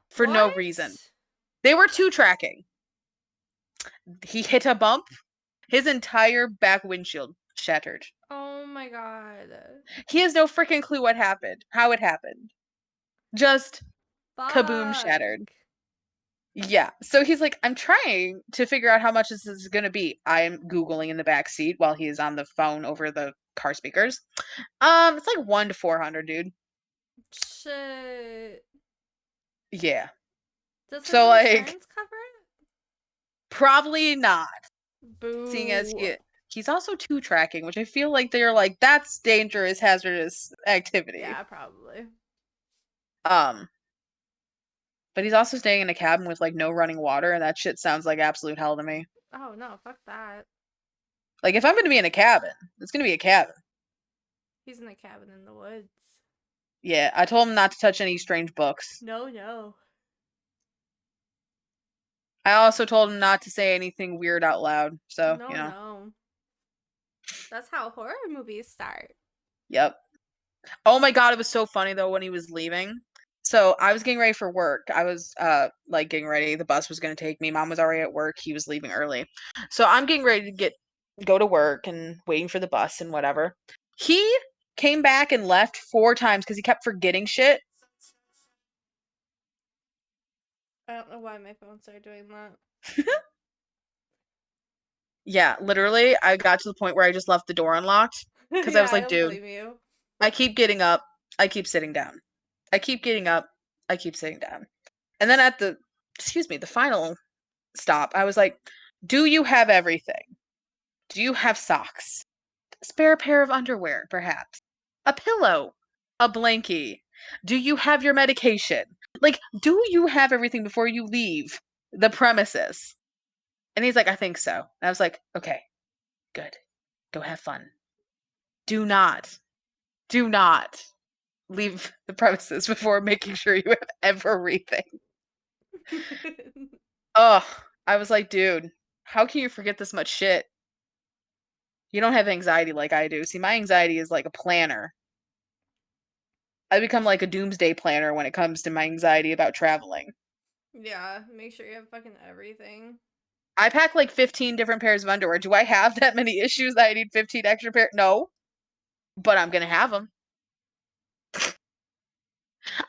for no reason. What? They were two tracking. He hit a bump, his entire back windshield shattered. Oh my god. He has no freaking clue what happened, how it happened. Just kaboom shattered. Fuck. Yeah. So he's like, I'm trying to figure out how much this is going to be. I'm Googling in the back seat while he's on the phone over the car speakers. It's like 1 to 400, dude. Shit. Yeah. Does his So like, insurance cover it? probably not. Seeing as Boo. he's also two tracking, which I feel like they're like that's dangerous, hazardous activity. Yeah, probably. Um, but he's also staying in a cabin with like no running water, and that shit sounds like absolute hell to me. Oh no, fuck that. Like if I'm gonna be in a cabin, it's gonna be a cabin. He's in a cabin in the woods. Yeah, I told him not to touch any strange books. No, no. I also told him not to say anything weird out loud. So, No, no. That's how horror movies start. yep. Oh my God, it was so funny though when he was leaving. So I was getting ready for work. I was like getting ready. The bus was gonna take me. Mom was already at work. He was leaving early. So I'm getting ready to go to work and waiting for the bus and whatever. He came back and left 4 times because he kept forgetting shit. I don't know why my phone started doing that. Yeah, literally, I got to the point where I just left the door unlocked because I Yeah, was I like, don't dude, blame you. I keep getting up, I keep sitting down. I keep getting up, I keep sitting down. And then at the final stop, I was like, do you have everything? Do you have socks? A spare pair of underwear, perhaps? A pillow? A blankie? Do you have your medication? Like, do you have everything before you leave the premises? And he's like, I think so. And I was like, okay, good. Go have fun. Do not, do not leave the premises before making sure you have everything. Oh, I was like, dude, how can you forget this much shit? You don't have anxiety like I do. See, my anxiety is like a planner. I become like a doomsday planner when it comes to my anxiety about traveling. Yeah, make sure you have fucking everything. I pack like 15 different pairs of underwear. Do I have that many issues that I need 15 extra pair? No, but I'm gonna have them.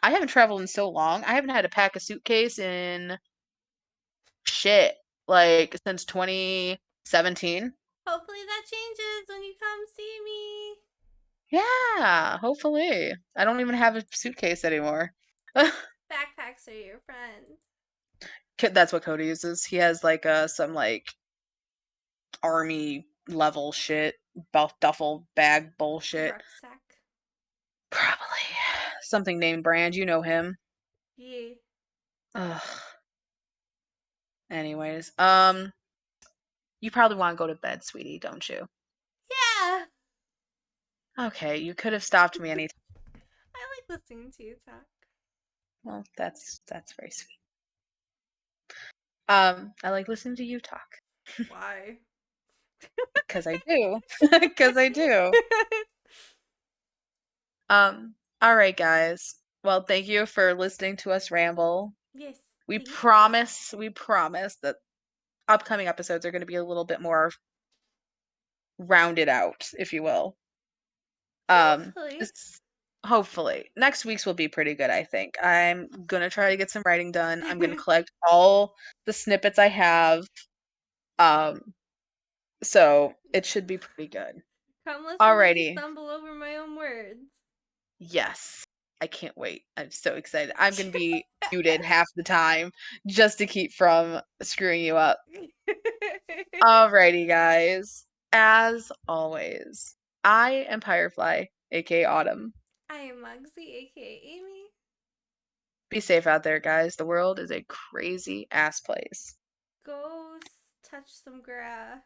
I haven't traveled in so long. I haven't had to pack a suitcase in shit like since 2017. Hopefully that changes when you come see me. Yeah, hopefully. I don't even have a suitcase anymore. Backpacks are your friend. That's what Cody uses. He has like some like army level shit, duffel bag bullshit. Rucksack. Probably something name brand. You know him. Yeah. Ugh. Anyways, you probably want to go to bed, sweetie, don't you? Yeah. Okay, you could have stopped me any. I like listening to you talk. Well, that's very sweet. I like listening to you talk Why? because I do, because I do. All right, guys. Well, thank you for listening to us ramble. Yes, We thank you. promise that upcoming episodes are going to be a little bit more rounded out, if you will. Um, Hopefully. it's- Hopefully next week's will be pretty good, I think. I'm gonna try to get some writing done. I'm gonna collect all the snippets I have. Um, so it should be pretty good. Come listen to me Alrighty. stumble over my own words. Yes. I can't wait. I'm so excited. I'm gonna be muted half the time just to keep from screwing you up. Alrighty, guys. As always, I am Firefly, aka Autumn. I am Mugsy, aka Amy. Be safe out there, guys. The world is a crazy ass place. Go touch some grass.